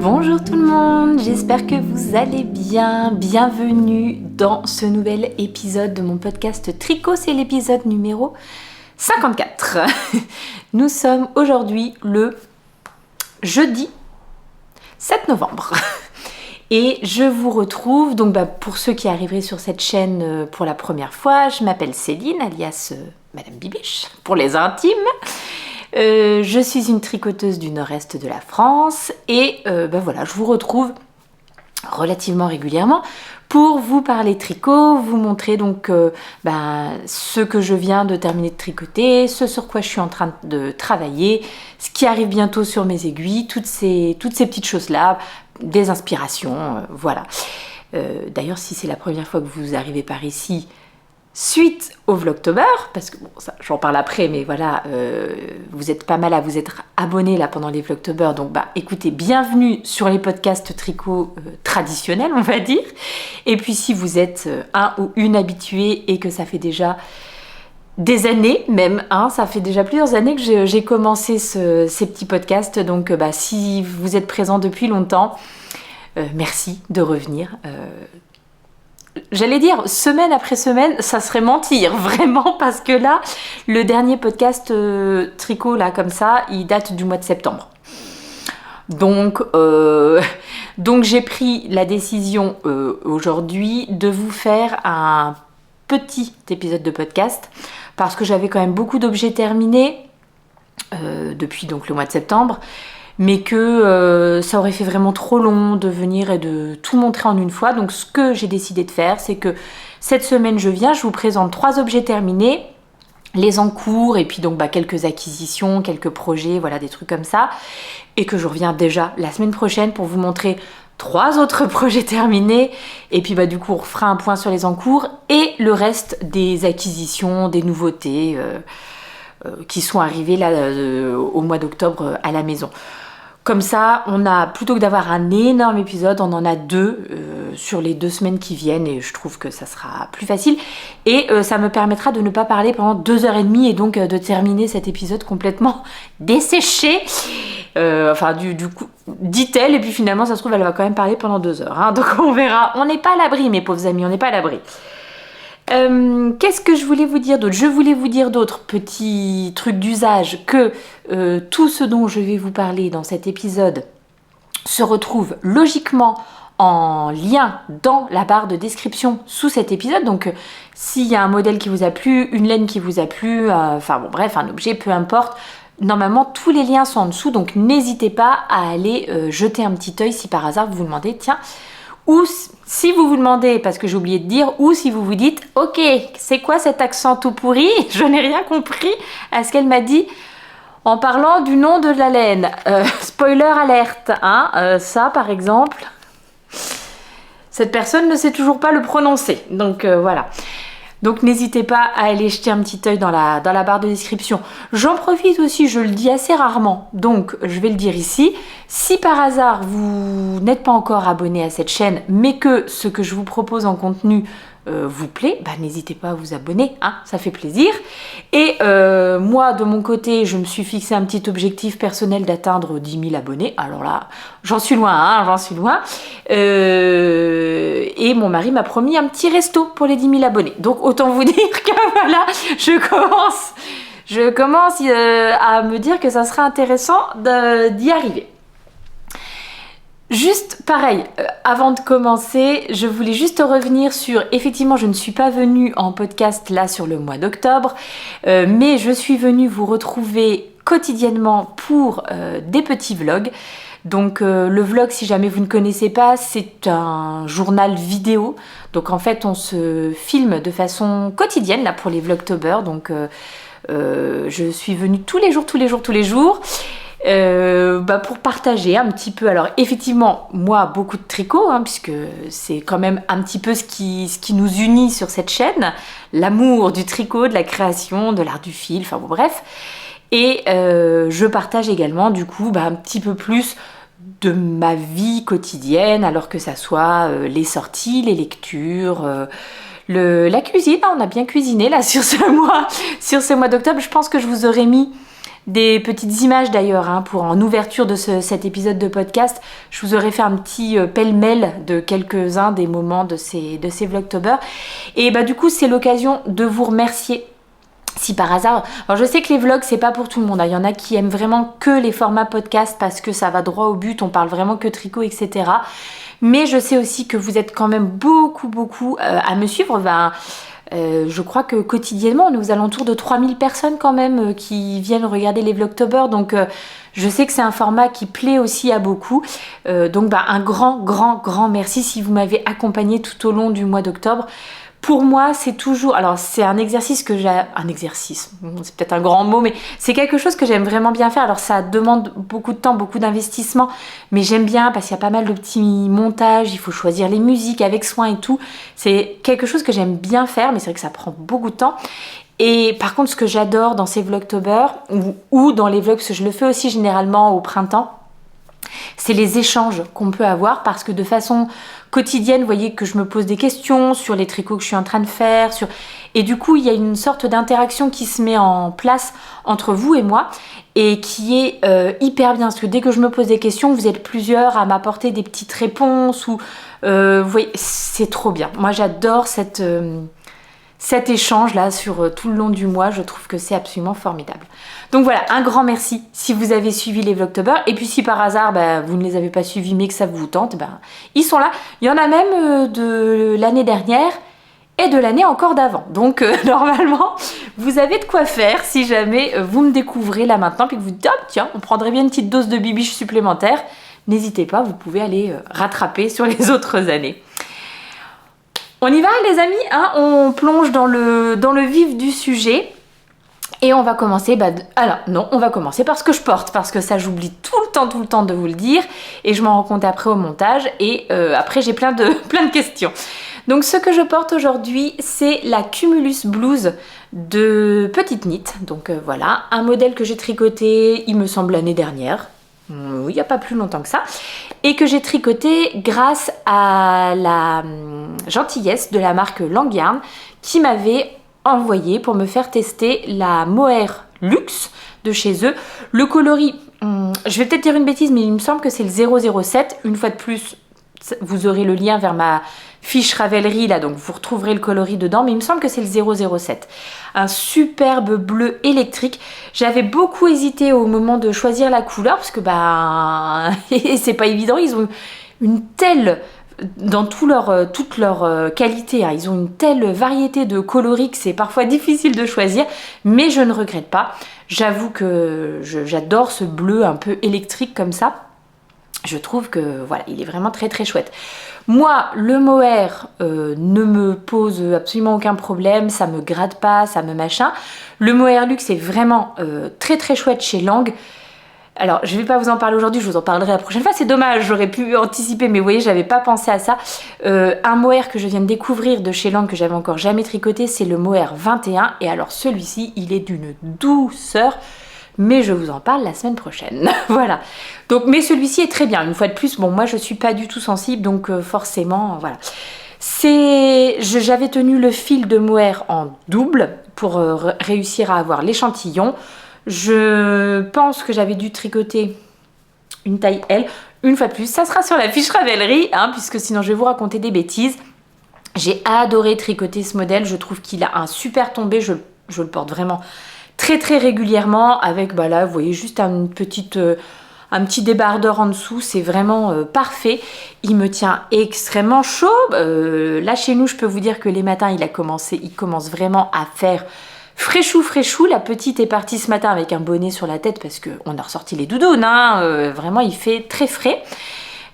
Bonjour tout le monde, j'espère que vous allez bien. Bienvenue dans ce nouvel épisode de mon podcast Tricot, c'est l'épisode numéro 54. Nous sommes aujourd'hui le jeudi 7 novembre. Et je vous retrouve, donc pour ceux qui arriveraient sur cette chaîne pour la première fois, je m'appelle Céline, alias Madame Bibiche, pour les intimes. Je suis une tricoteuse du nord-est de la France et voilà, je vous retrouve relativement régulièrement pour vous parler tricot, vous montrer donc ce que je viens de terminer de tricoter, ce sur quoi je suis en train de travailler, ce qui arrive bientôt sur mes aiguilles, toutes ces petites choses-là, des inspirations, voilà. D'ailleurs, si c'est la première fois que vous arrivez par ici, suite au Vlogtober, parce que bon, ça, j'en parle après, mais voilà, vous êtes pas mal à vous être abonnés là pendant les Vlogtober, donc écoutez, bienvenue sur les podcasts tricot traditionnels, on va dire. Et puis si vous êtes un ou une habituée et que ça fait déjà des années même, ça fait déjà plusieurs années que j'ai commencé ces petits podcasts, donc si vous êtes présent depuis longtemps, merci de revenir. J'allais dire semaine après semaine, ça serait mentir vraiment, parce que là, le dernier podcast tricot là comme ça, il date du mois de septembre. Donc j'ai pris la décision aujourd'hui de vous faire un petit épisode de podcast parce que j'avais quand même beaucoup d'objets terminés depuis donc le mois de septembre. Mais que ça aurait fait vraiment trop long de venir et de tout montrer en une fois. Donc ce que j'ai décidé de faire, c'est que cette semaine je vous présente 3 objets terminés, les en cours et puis donc quelques acquisitions, quelques projets, voilà, des trucs comme ça. Et que je reviens déjà la semaine prochaine pour vous montrer 3 autres projets terminés. Et puis du coup on refera un point sur les en cours et le reste des acquisitions, des nouveautés qui sont arrivées là au mois d'octobre à la maison. Comme ça, on a, plutôt que d'avoir un énorme épisode, on en a 2 sur les 2 semaines qui viennent et je trouve que ça sera plus facile. Et ça me permettra de ne pas parler pendant 2h30 et donc de terminer cet épisode complètement desséché. Du coup, dit-elle, et puis finalement, ça se trouve, elle va quand même parler pendant 2 heures. Donc on verra. On n'est pas à l'abri, mes pauvres amis, on n'est pas à l'abri. Qu'est-ce que je voulais vous dire d'autre ? Je voulais vous dire d'autres petits trucs d'usage, que tout ce dont je vais vous parler dans cet épisode se retrouve logiquement en lien dans la barre de description sous cet épisode. Donc s'il y a un modèle qui vous a plu, une laine qui vous a plu, un objet, peu importe, normalement tous les liens sont en dessous, donc n'hésitez pas à aller jeter un petit œil si par hasard vous vous demandez, tiens, ou si vous vous demandez, parce que j'ai oublié de dire, ou si vous vous dites, ok, c'est quoi cet accent tout pourri ? Je n'ai rien compris à ce qu'elle m'a dit en parlant du nom de la laine. Spoiler alerte, ça par exemple, cette personne ne sait toujours pas le prononcer. Donc voilà. Donc n'hésitez pas à aller jeter un petit œil dans la barre de description. J'en profite aussi, je le dis assez rarement, donc je vais le dire ici. Si par hasard vous n'êtes pas encore abonné à cette chaîne, mais que ce que je vous propose en contenu vous plaît, n'hésitez pas à vous abonner, ça fait plaisir. Et moi, de mon côté, je me suis fixé un petit objectif personnel d'atteindre 10 000 abonnés. Alors là, j'en suis loin, j'en suis loin. Et mon mari m'a promis un petit resto pour les 10 000 abonnés. Donc autant vous dire que voilà, je commence à me dire que ça serait intéressant d'y arriver. Juste pareil, avant de commencer, je voulais juste revenir sur, effectivement je ne suis pas venue en podcast là sur le mois d'octobre, mais je suis venue vous retrouver quotidiennement pour des petits vlogs. Donc le vlog, si jamais vous ne connaissez pas, c'est un journal vidéo. Donc en fait on se filme de façon quotidienne là pour les Vlogtober. Donc je suis venue tous les jours. Pour partager un petit peu, alors effectivement moi beaucoup de tricot, puisque c'est quand même un petit peu ce qui nous unit sur cette chaîne, l'amour du tricot, de la création, de l'art du fil, bref, et je partage également du coup un petit peu plus de ma vie quotidienne, alors que ça soit les sorties, les lectures, la cuisine. On a bien cuisiné là sur ce mois d'octobre. Je pense que je vous aurais mis des petites images d'ailleurs pour en ouverture de cet épisode de podcast. Je vous aurais fait un petit pêle-mêle de quelques-uns des moments de ces Vlogtober. Et du coup c'est l'occasion de vous remercier. Si par hasard, alors je sais que les vlogs c'est pas pour tout le monde, il y en a qui aiment vraiment que les formats podcast parce que ça va droit au but, on parle vraiment que tricot, etc. Mais je sais aussi que vous êtes quand même beaucoup à me suivre. Je crois que quotidiennement on est aux alentours de 3000 personnes quand même qui viennent regarder les Vlogtober, donc je sais que c'est un format qui plaît aussi à beaucoup. Donc un grand merci si vous m'avez accompagné tout au long du mois d'octobre. Pour moi, c'est toujours... Alors, c'est un exercice que j'ai... Un exercice, c'est peut-être un grand mot, mais c'est quelque chose que j'aime vraiment bien faire. Alors, ça demande beaucoup de temps, beaucoup d'investissement, mais j'aime bien parce qu'il y a pas mal de petits montages, il faut choisir les musiques avec soin et tout. C'est quelque chose que j'aime bien faire, mais c'est vrai que ça prend beaucoup de temps. Et par contre, ce que j'adore dans ces Vlogtober, ou dans les vlogs, parce que je le fais aussi généralement au printemps, c'est les échanges qu'on peut avoir, parce que de façon quotidienne, vous voyez que je me pose des questions sur les tricots que je suis en train de faire, et du coup il y a une sorte d'interaction qui se met en place entre vous et moi et qui est hyper bien, parce que dès que je me pose des questions, vous êtes plusieurs à m'apporter des petites réponses, ou vous voyez, c'est trop bien. Moi j'adore cet échange là sur tout le long du mois, je trouve que c'est absolument formidable. Donc voilà, un grand merci si vous avez suivi les Vlogtober, et puis si par hasard vous ne les avez pas suivis mais que ça vous tente, ils sont là. Il y en a même de l'année dernière et de l'année encore d'avant, donc normalement vous avez de quoi faire si jamais vous me découvrez là maintenant puis que vous dites oh, tiens, on prendrait bien une petite dose de bibiche supplémentaire. N'hésitez pas, vous pouvez aller rattraper sur les autres années. On y va les amis, on plonge dans le vif du sujet. Et on va commencer, on va commencer par ce que je porte, parce que ça j'oublie tout le temps de vous le dire, et je m'en rends compte après au montage, et après j'ai plein de questions. Donc ce que je porte aujourd'hui, c'est la Cumulus Blues de Petite Knit, donc voilà, un modèle que j'ai tricoté, il me semble l'année dernière, il n'y a pas plus longtemps que ça, et que j'ai tricoté grâce à la gentillesse de la marque Langyarn, qui m'avait envoyé pour me faire tester la Mohair Luxe de chez eux. Le coloris, je vais peut-être dire une bêtise, mais il me semble que c'est le 007. Une fois de plus, vous aurez le lien vers ma fiche Ravelry là, donc vous retrouverez le coloris dedans, mais il me semble que c'est le 007. Un superbe bleu électrique. J'avais beaucoup hésité au moment de choisir la couleur, parce que c'est pas évident, ils ont une telle... dans toute leur qualité, ils ont une telle variété de coloris que c'est parfois difficile de choisir, mais je ne regrette pas. J'avoue que j'adore ce bleu un peu électrique comme ça. Je trouve que voilà, il est vraiment très chouette. Moi, le mohair ne me pose absolument aucun problème, ça me gratte pas, ça me machin. Le mohair luxe est vraiment très chouette chez Lang. Alors, je ne vais pas vous en parler aujourd'hui, je vous en parlerai la prochaine fois. C'est dommage, j'aurais pu anticiper, mais vous voyez, j'avais pas pensé à ça. Un mohair que je viens de découvrir de chez Lang, que j'avais encore jamais tricoté, c'est le mohair 21. Et alors, celui-ci, il est d'une douceur, mais je vous en parle la semaine prochaine. Voilà. Donc, mais celui-ci est très bien. Une fois de plus, bon, moi, je suis pas du tout sensible, donc forcément, voilà. J'avais tenu le fil de mohair en double pour réussir à avoir l'échantillon. Je pense que j'avais dû tricoter une taille L. Une fois de plus, ça sera sur la fiche Ravelry, puisque sinon je vais vous raconter des bêtises. J'ai adoré tricoter ce modèle. Je trouve qu'il a un super tombé. Je le porte vraiment très régulièrement. Avec, là, vous voyez, juste un petit débardeur en dessous. C'est vraiment parfait. Il me tient extrêmement chaud. Là, chez nous, je peux vous dire que les matins, il commence vraiment à faire... fraîchou, la petite est partie ce matin avec un bonnet sur la tête parce qu'on a ressorti les doudounes, vraiment il fait très frais.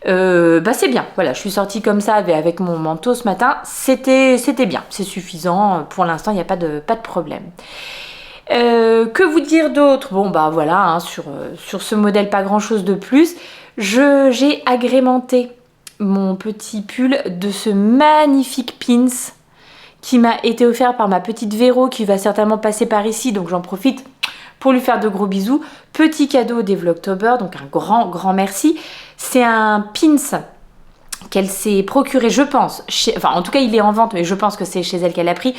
C'est bien, voilà, je suis sortie comme ça avec mon manteau ce matin, c'était bien, c'est suffisant, pour l'instant il n'y a pas de problème. Que vous dire d'autre? Bon voilà, sur ce modèle pas grand chose de plus. J'ai agrémenté mon petit pull de ce magnifique pins qui m'a été offert par ma petite Véro qui va certainement passer par ici, donc j'en profite pour lui faire de gros bisous. Petit cadeau des Vlogtober, donc un grand merci. C'est un pins qu'elle s'est procuré, je pense, en tout cas il est en vente, mais je pense que c'est chez elle qu'elle a pris,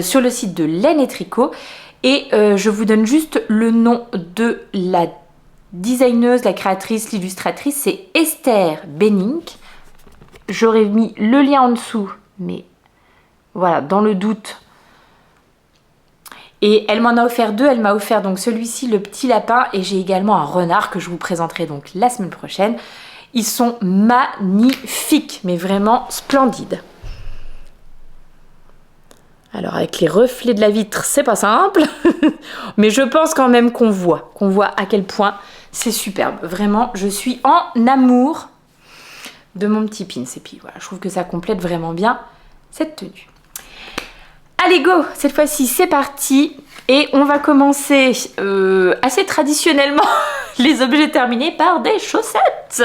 sur le site de Laine et Tricot. Et je vous donne juste le nom de la designeuse, la créatrice, l'illustratrice, c'est Esther Benink. J'aurais mis le lien en dessous, mais voilà, dans le doute. Et elle m'en a offert 2, elle m'a offert donc celui-ci, le petit lapin, et j'ai également un renard que je vous présenterai donc la semaine prochaine. Ils sont magnifiques, mais vraiment splendides. Alors avec les reflets de la vitre, c'est pas simple, mais je pense quand même qu'on voit à quel point c'est superbe. Vraiment, je suis en amour de mon petit pins. Et puis voilà, je trouve que ça complète vraiment bien cette tenue. Allez go, cette fois-ci c'est parti et on va commencer assez traditionnellement les objets terminés par des chaussettes.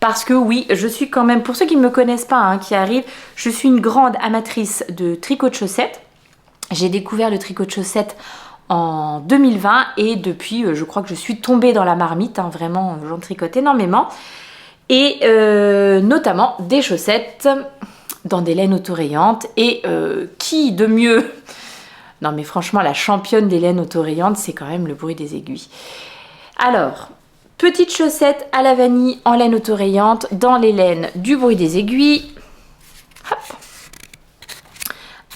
Parce que oui, je suis quand même, pour ceux qui ne me connaissent pas, hein, qui arrivent, je suis une grande amatrice de tricot de chaussettes. J'ai découvert le tricot de chaussettes en 2020 et depuis, je crois que je suis tombée dans la marmite, hein, vraiment, j'en tricote énormément. Et notamment des chaussettes dans des laines autorayantes. Et qui de mieux? Non mais franchement, la championne des laines autorayantes, c'est quand même le bruit des aiguilles. Alors... Petite chaussette à la vanille en laine autorayante dans les laines du bruit des aiguilles. Hop.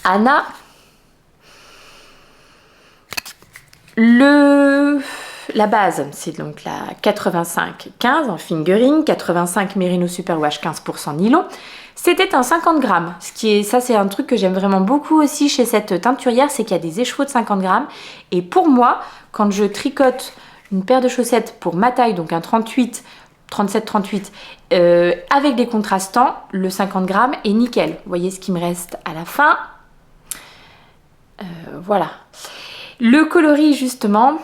Anna. La base, c'est donc la 85-15 en fingering, 85 Merino Superwash 15% nylon. C'était un 50 grammes. Ça, c'est un truc que j'aime vraiment beaucoup aussi chez cette teinturière, c'est qu'il y a des écheveaux de 50 grammes. Et pour moi, quand je tricote une paire de chaussettes pour ma taille, donc un 37-38, avec des contrastants, le 50 grammes est nickel. Vous voyez ce qui me reste à la fin. Voilà. Le coloris, justement,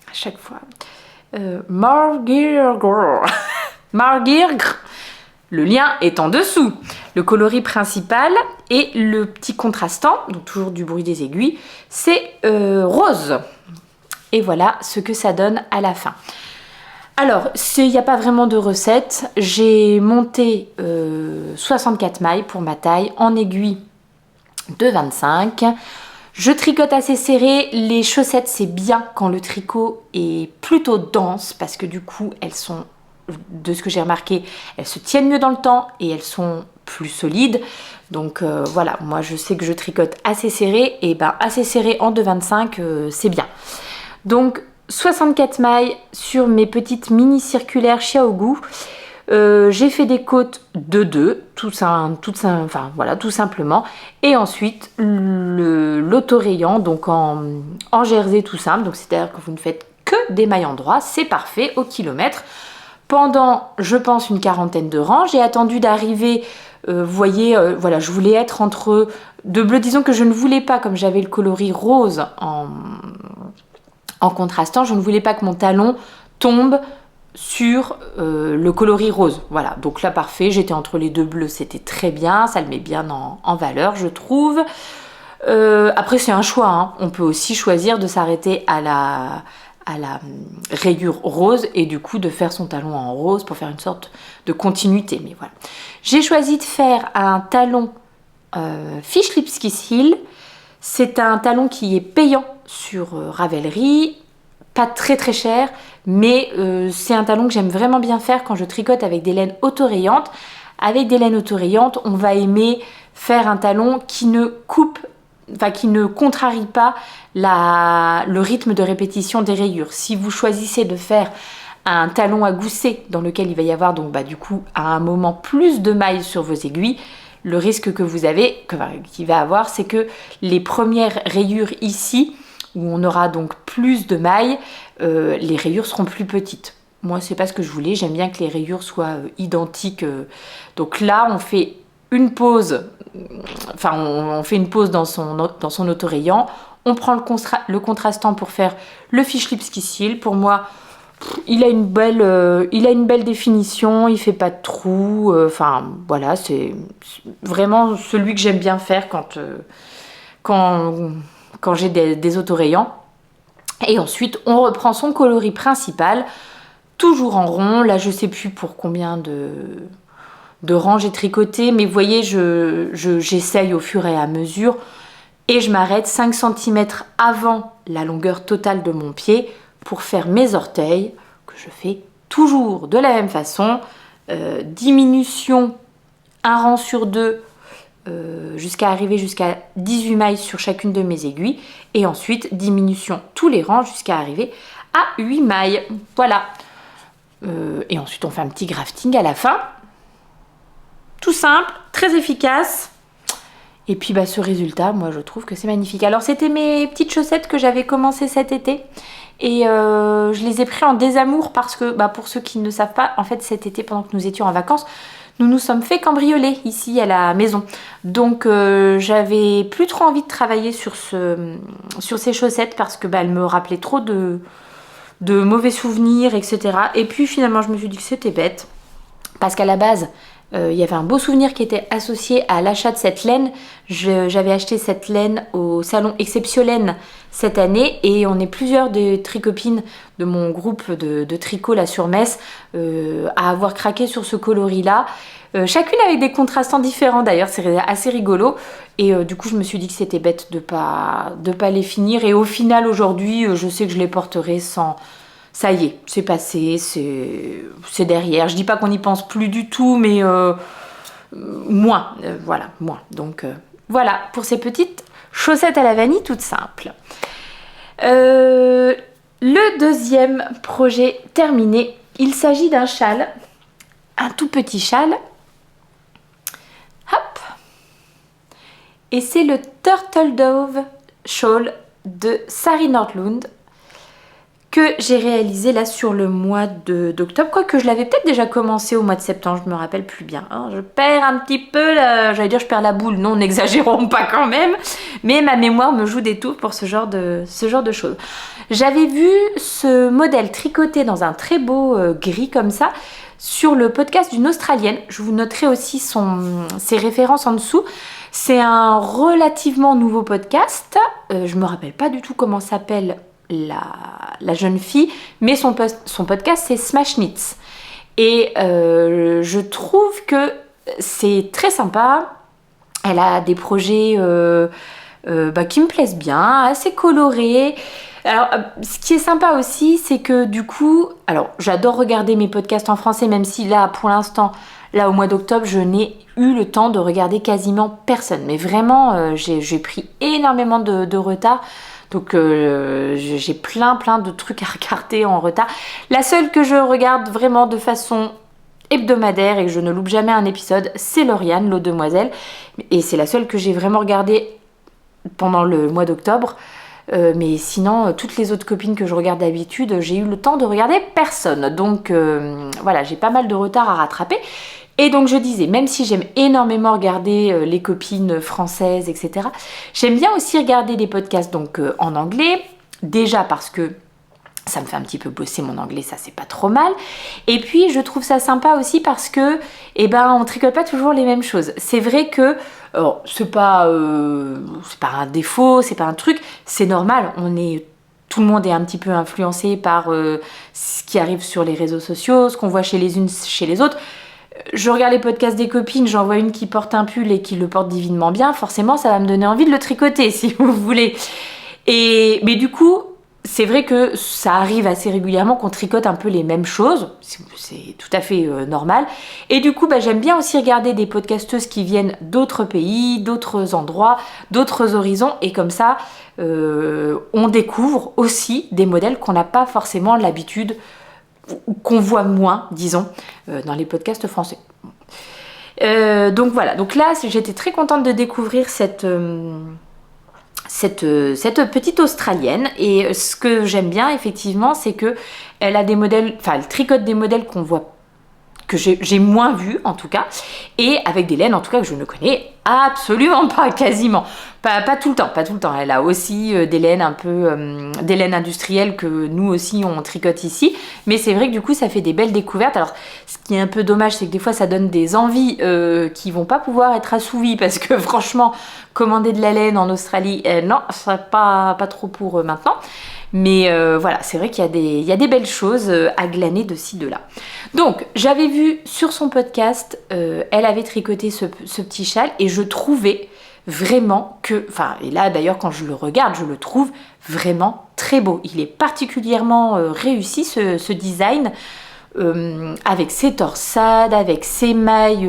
à chaque fois. Margirgr. Le lien est en dessous. Le coloris principal et le petit contrastant, donc toujours du bruit des aiguilles, c'est rose. Et voilà ce que ça donne à la fin. Alors, il n'y a pas vraiment de recette. J'ai monté 64 mailles pour ma taille en aiguille de 25. Je tricote assez serré. Les chaussettes, c'est bien quand le tricot est plutôt dense parce que du coup, elles sont, de ce que j'ai remarqué, elles se tiennent mieux dans le temps et elles sont plus solides. Donc voilà, moi je sais que je tricote assez serré et ben assez serré en 2,25 c'est bien. Donc 64 mailles sur mes petites mini circulaires Xiaogu. J'ai fait des côtes de 2, tout simplement. Et ensuite l'autorayant, donc en jersey tout simple. Donc c'est-à-dire que vous ne faites que des mailles endroits, c'est parfait au kilomètre. Pendant, je pense, une quarantaine de rangs, j'ai attendu d'arriver, vous voyez, voilà, je voulais être entre deux bleus. Disons que je ne voulais pas, comme j'avais le coloris rose en contrastant, je ne voulais pas que mon talon tombe sur le coloris rose. Voilà, donc là parfait, j'étais entre les deux bleus, c'était très bien, ça le met bien en valeur, je trouve. Après c'est un choix, hein. On peut aussi choisir de s'arrêter à la rayure rose et du coup de faire son talon en rose pour faire une sorte de continuité. Mais voilà, j'ai choisi de faire un talon Fish Lipski Heel. C'est un talon qui est payant sur Ravelry, pas très très cher, mais c'est un talon que j'aime vraiment bien faire quand je tricote avec des laines autorayantes. Avec des laines autorayantes, on va aimer faire un talon qui ne coupe, enfin qui ne contrarie pas le rythme de répétition des rayures. Si vous choisissez de faire un talon à gousset dans lequel il va y avoir donc du coup à un moment plus de mailles sur vos aiguilles, le risque que vous avez, qu'il va avoir, c'est que les premières rayures ici, où on aura donc plus de mailles, les rayures seront plus petites. Moi, c'est pas ce que je voulais, j'aime bien que les rayures soient identiques. Donc là, on fait une pause, enfin, on fait une pause dans son autorayant, on prend le contrastant pour faire le Fish Lipski Heel. Pour moi, il a une belle définition, il fait pas de trous, enfin voilà, c'est vraiment celui que j'aime bien faire quand j'ai des autorayants. Et ensuite on reprend son coloris principal, toujours en rond. Là je sais plus pour combien de rangs j'ai tricoté, mais vous voyez j'essaye au fur et à mesure. et je m'arrête 5 cm avant la longueur totale de mon pied pour faire mes orteils, que je fais toujours de la même façon. Diminution 1 rang sur 2 jusqu'à arriver jusqu'à 18 mailles sur chacune de mes aiguilles, et ensuite diminution tous les rangs jusqu'à arriver à 8 mailles. Voilà. Et ensuite on fait un petit grafting à la fin. Tout simple, très efficace. Et puis ce résultat, moi je trouve que c'est magnifique. Alors c'était mes petites chaussettes que j'avais commencé cet été. Et je les ai pris en désamour parce que, pour ceux qui ne savent pas, en fait cet été pendant que nous étions en vacances, nous nous sommes fait cambrioler ici à la maison. Donc j'avais plus trop envie de travailler sur ces chaussettes parce que elles me rappelaient trop de mauvais souvenirs, etc. Et puis finalement je me suis dit que c'était bête. Parce qu'à la base, il y avait un beau souvenir qui était associé à l'achat de cette laine. J'avais acheté cette laine au salon Exceptiolaine cette année et on est plusieurs des tricopines de mon groupe de tricot là sur Metz à avoir craqué sur ce coloris-là. Chacune avec des contrastants différents d'ailleurs, c'est assez rigolo. Et du coup, je me suis dit que c'était bête de pas les finir. Et au final, aujourd'hui, je sais que je les porterai sans... Ça y est, c'est passé, c'est derrière. Je dis pas qu'on n'y pense plus du tout, mais moins, voilà, moins. Donc voilà, pour ces petites chaussettes à la vanille toutes simples. Le deuxième projet terminé, il s'agit d'un châle, un tout petit châle. Hop. Et c'est le Turtle Dove Shawl de Sari Nordlund, que j'ai réalisé là sur le mois d'octobre, quoique je l'avais peut-être déjà commencé au mois de septembre, je me rappelle plus bien. Je perds un petit peu, j'allais dire je perds la boule, non, n'exagérons pas quand même, mais ma mémoire me joue des tours pour ce genre de choses. J'avais vu ce modèle tricoté dans un très beau gris comme ça, sur le podcast d'une Australienne. Je vous noterai aussi ses références en dessous. C'est un relativement nouveau podcast, je me rappelle pas du tout comment s'appelle la jeune fille, mais son podcast c'est Smash Knits et je trouve que c'est très sympa. Elle a des projets qui me plaisent bien, assez colorés. Alors ce qui est sympa aussi, c'est que du coup, alors j'adore regarder mes podcasts en français, même si là pour l'instant, là au mois d'octobre, je n'ai eu le temps de regarder quasiment personne, mais vraiment j'ai pris énormément de retard. Donc j'ai plein de trucs à regarder en retard. La seule que je regarde vraiment de façon hebdomadaire et que je ne loupe jamais un épisode, c'est Lauriane, l'eau demoiselle. Et c'est la seule que j'ai vraiment regardée pendant le mois d'octobre. Mais sinon, toutes les autres copines que je regarde d'habitude, j'ai eu le temps de regarder personne. Donc voilà, j'ai pas mal de retard à rattraper. Et donc je disais, même si j'aime énormément regarder les copines françaises, etc., j'aime bien aussi regarder des podcasts donc en anglais, déjà parce que ça me fait un petit peu bosser mon anglais, ça c'est pas trop mal. Et puis je trouve ça sympa aussi parce que, on tricote pas toujours les mêmes choses. C'est vrai que, c'est pas un défaut, c'est pas un truc, c'est normal, tout le monde est un petit peu influencé par ce qui arrive sur les réseaux sociaux, ce qu'on voit chez les unes, chez les autres. Je regarde les podcasts des copines, j'en vois une qui porte un pull et qui le porte divinement bien, forcément ça va me donner envie de le tricoter si vous voulez. Mais du coup, c'est vrai que ça arrive assez régulièrement qu'on tricote un peu les mêmes choses, c'est tout à fait normal. Et du coup, j'aime bien aussi regarder des podcasteuses qui viennent d'autres pays, d'autres endroits, d'autres horizons, et comme ça, on découvre aussi des modèles qu'on n'a pas forcément l'habitude, qu'on voit moins, disons, dans les podcasts français. Donc voilà, donc là j'étais très contente de découvrir cette petite Australienne, et ce que j'aime bien effectivement, c'est que elle a des modèles, elle tricote des modèles que j'ai moins vus en tout cas, et avec des laines en tout cas que je ne connais absolument pas, quasiment pas tout le temps. Elle a aussi des laines un peu des laines industrielles que nous aussi on tricote ici, mais c'est vrai que du coup ça fait des belles découvertes. Alors ce qui est un peu dommage, c'est que des fois ça donne des envies qui vont pas pouvoir être assouvies, parce que franchement commander de la laine en Australie, non, ce serait pas trop pour maintenant. Mais voilà, c'est vrai qu'il y a des belles choses à glaner de ci, de là. Donc, j'avais vu sur son podcast, elle avait tricoté ce petit châle, et je trouvais vraiment que, et là d'ailleurs quand je le regarde, je le trouve vraiment très beau. Il est particulièrement réussi ce design, avec ses torsades, avec ses mailles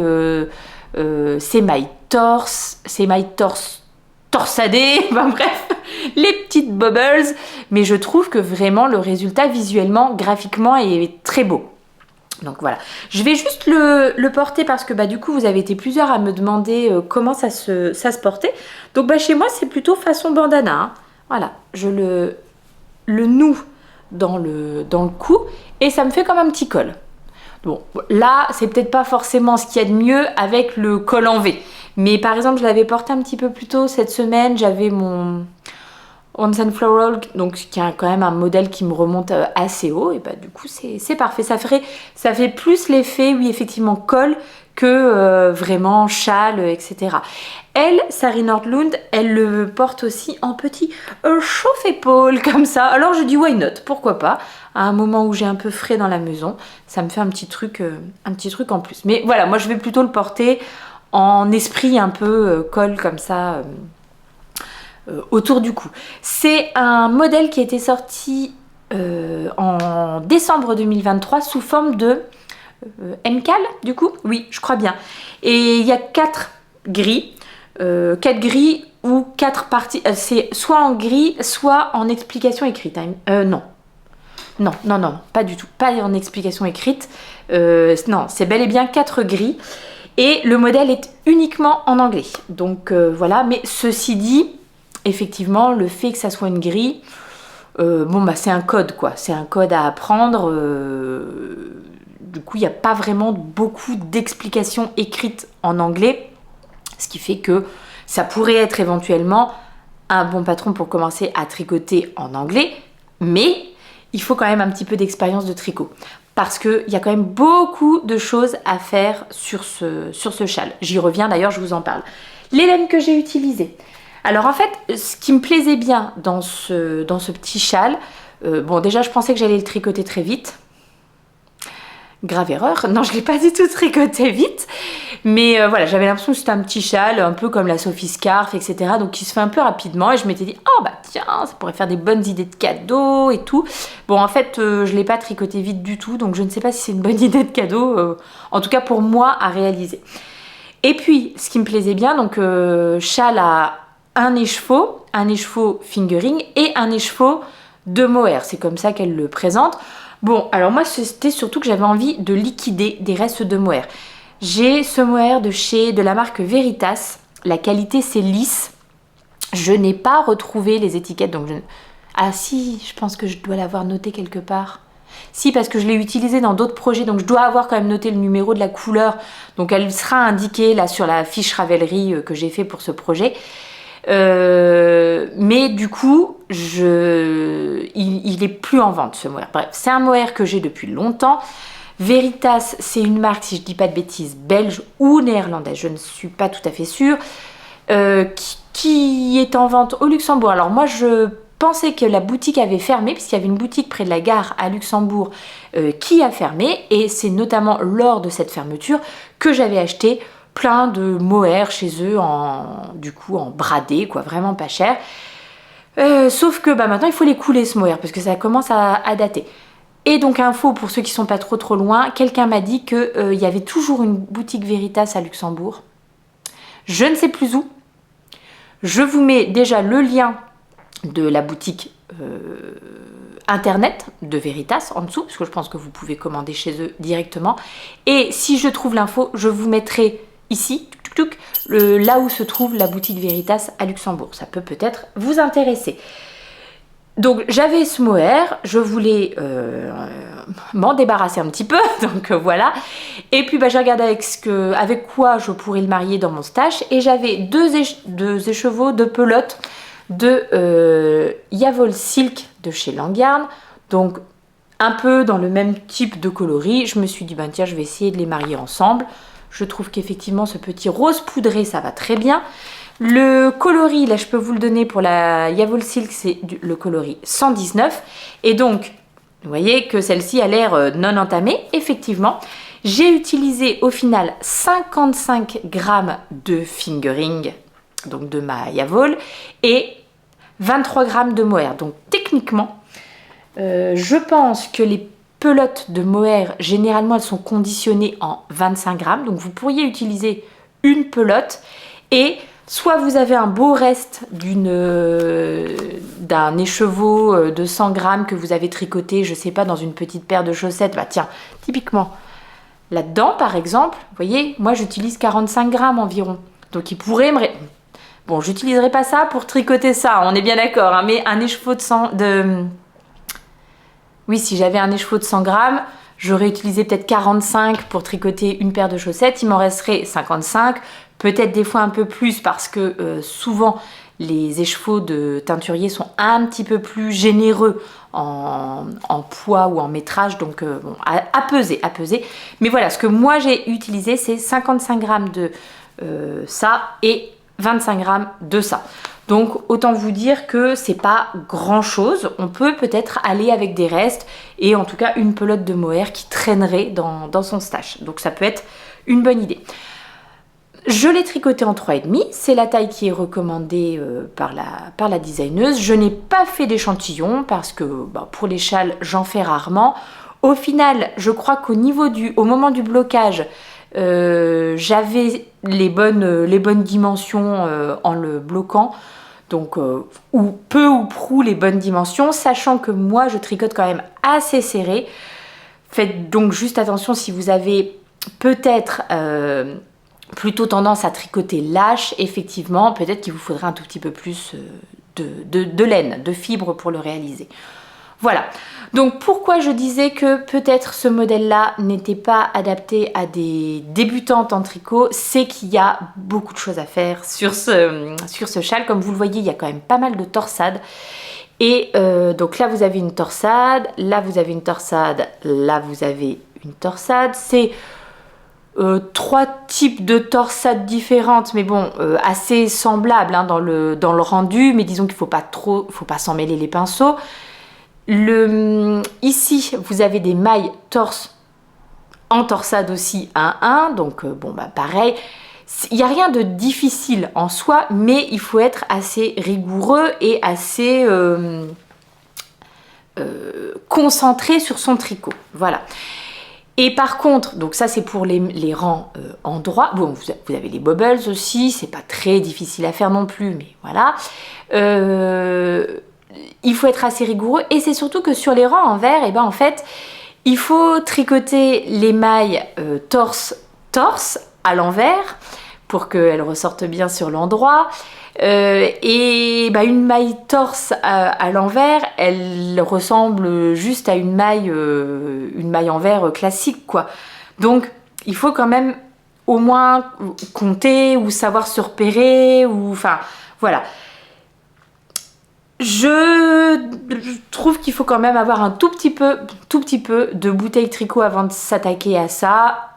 torsadées, bref, les petites bubbles, mais je trouve que vraiment le résultat visuellement, graphiquement est très beau. Donc voilà, je vais juste le porter parce que du coup vous avez été plusieurs à me demander comment ça se portait. Donc chez moi c'est plutôt façon bandana, hein. Voilà, je le noue dans le cou et ça me fait comme un petit col. Bon, là c'est peut-être pas forcément ce qu'il y a de mieux avec le col en V, mais par exemple je l'avais porté un petit peu plus tôt cette semaine, j'avais mon Once and Floral, donc qui a quand même un modèle qui me remonte assez haut, et du coup c'est parfait. Ça fait plus l'effet, oui effectivement, col que vraiment châle, etc. Elle, Sari Nordlund, elle le porte aussi en petit chauffe-épaule comme ça. Alors je dis why not, pourquoi pas. À un moment où j'ai un peu frais dans la maison, ça me fait un petit truc en plus. Mais voilà, moi je vais plutôt le porter en esprit un peu col comme ça. Autour du cou. C'est un modèle qui a été sorti en décembre 2023 sous forme de MCAL du coup. Oui, je crois bien. Et il y a 4 gris. 4 gris ou 4 parties. C'est soit en gris, soit en explication écrite. Non, pas du tout. Pas en explication écrite. Non, c'est bel et bien 4 gris. Et le modèle est uniquement en anglais. Donc voilà, mais ceci dit, effectivement, le fait que ça soit une grille, c'est un code quoi. C'est un code à apprendre. Du coup, il n'y a pas vraiment beaucoup d'explications écrites en anglais. Ce qui fait que ça pourrait être éventuellement un bon patron pour commencer à tricoter en anglais. Mais il faut quand même un petit peu d'expérience de tricot. Parce qu'il y a quand même beaucoup de choses à faire sur ce châle. J'y reviens d'ailleurs, je vous en parle. Les laines que j'ai utilisées. Alors en fait, ce qui me plaisait bien dans ce petit châle, déjà je pensais que j'allais le tricoter très vite. Grave erreur, non je ne l'ai pas du tout tricoté vite. Mais voilà, j'avais l'impression que c'était un petit châle, un peu comme la Sophie Scarf, etc. Donc qui se fait un peu rapidement et je m'étais dit, oh tiens, ça pourrait faire des bonnes idées de cadeaux et tout. Bon en fait, je ne l'ai pas tricoté vite du tout, donc je ne sais pas si c'est une bonne idée de cadeau, en tout cas pour moi à réaliser. Et puis, ce qui me plaisait bien, donc châle à un écheveau fingering et un écheveau de mohair. C'est comme ça qu'elle le présente. Bon, alors moi, c'était surtout que j'avais envie de liquider des restes de mohair. J'ai ce mohair de la marque Veritas. La qualité, c'est lisse. Je n'ai pas retrouvé les étiquettes. Donc Ah si, je pense que je dois l'avoir noté quelque part. Si, parce que je l'ai utilisé dans d'autres projets, donc je dois avoir quand même noté le numéro de la couleur. Donc elle sera indiquée là sur la fiche Ravelry que j'ai fait pour ce projet. Mais du coup, il est plus en vente ce mohair. Bref, c'est un mohair que j'ai depuis longtemps. Veritas, c'est une marque, si je dis pas de bêtises, belge ou néerlandaise, je ne suis pas tout à fait sûre, qui est en vente au Luxembourg. Alors moi, je pensais que la boutique avait fermé, puisqu'il y avait une boutique près de la gare à Luxembourg qui a fermé, et c'est notamment lors de cette fermeture que j'avais acheté plein de mohair chez eux en bradé, quoi, vraiment pas cher. Sauf que maintenant il faut les couler ce mohair parce que ça commence à dater. Et donc info pour ceux qui sont pas trop loin, quelqu'un m'a dit qu'il y avait toujours une boutique Veritas à Luxembourg. Je ne sais plus où. Je vous mets déjà le lien de la boutique internet de Veritas en dessous, parce que je pense que vous pouvez commander chez eux directement. Et si je trouve l'info, je vous mettrai ici, là où se trouve la boutique Veritas à Luxembourg. Ça peut peut-être vous intéresser. Donc j'avais ce mohair, je voulais m'en débarrasser un petit peu, donc voilà. Et puis j'ai regardé avec quoi je pourrais le marier dans mon stash. Et j'avais deux écheveaux de pelote de Yavol Silk de chez Langyarn. Donc un peu dans le même type de coloris. Je me suis dit, tiens, je vais essayer de les marier ensemble. Je trouve qu'effectivement, ce petit rose poudré, ça va très bien. Le coloris, là, je peux vous le donner pour la Yavol Silk, c'est le coloris 119. Et donc, vous voyez que celle-ci a l'air non entamée. Effectivement, j'ai utilisé au final 55 grammes de fingering donc de ma Yavol, et 23 grammes de mohair. Donc techniquement, je pense que les pelotes de mohair, généralement, elles sont conditionnées en 25 grammes. Donc vous pourriez utiliser une pelote et soit vous avez un beau reste d'un écheveau de 100 grammes que vous avez tricoté, je sais pas, dans une petite paire de chaussettes. Bah tiens, typiquement, là-dedans, par exemple, vous voyez, moi j'utilise 45 grammes environ. Donc il pourrait me... Bon, j'utiliserai pas ça pour tricoter ça, on est bien d'accord, hein, mais un écheveau Oui, si j'avais un écheveau de 100 grammes, j'aurais utilisé peut-être 45 pour tricoter une paire de chaussettes. Il m'en resterait 55, peut-être des fois un peu plus parce que souvent les écheveaux de teinturier sont un petit peu plus généreux en poids ou en métrage. Donc bon, à peser. Mais voilà, ce que moi j'ai utilisé, c'est 55 grammes de ça et 25 grammes de ça. Donc autant vous dire que c'est pas grand chose, on peut peut-être aller avec des restes et en tout cas une pelote de mohair qui traînerait dans son stash. Donc ça peut être une bonne idée. Je l'ai tricoté en 3,5, c'est la taille qui est recommandée par la designeuse. Je n'ai pas fait d'échantillon parce que pour les châles j'en fais rarement. Au final, je crois au moment du blocage, j'avais les bonnes dimensions en le bloquant. Donc, ou peu ou prou les bonnes dimensions, sachant que moi je tricote quand même assez serré. Faites donc juste attention si vous avez peut-être plutôt tendance à tricoter lâche, effectivement, peut-être qu'il vous faudrait un tout petit peu plus de laine, de fibre pour le réaliser. Voilà, donc pourquoi je disais que peut-être ce modèle-là n'était pas adapté à des débutantes en tricot, c'est qu'il y a beaucoup de choses à faire sur ce châle. Comme vous le voyez, il y a quand même pas mal de torsades. Et donc là, vous avez une torsade, là, vous avez une torsade, là, vous avez une torsade. C'est 3 types de torsades différentes, mais bon, assez semblables hein, dans le rendu, mais disons qu'il faut pas s'en mêler les pinceaux. Ici, vous avez des mailles torse en torsade aussi 1-1, donc pareil. Il n'y a rien de difficile en soi, mais il faut être assez rigoureux et assez concentré sur son tricot. Voilà. Et par contre, donc ça c'est pour les rangs en droit. Bon, vous avez les bobbles aussi, c'est pas très difficile à faire non plus, mais voilà. Il faut être assez rigoureux et c'est surtout que sur les rangs en vert, en fait, il faut tricoter les mailles torse à l'envers pour qu'elles ressortent bien sur l'endroit. Une maille torse à l'envers, elle ressemble juste à une maille en verre classique, quoi. Donc, il faut quand même au moins compter ou savoir se repérer, ou enfin, voilà. Je trouve qu'il faut quand même avoir un tout petit peu de bouteille tricot avant de s'attaquer à ça.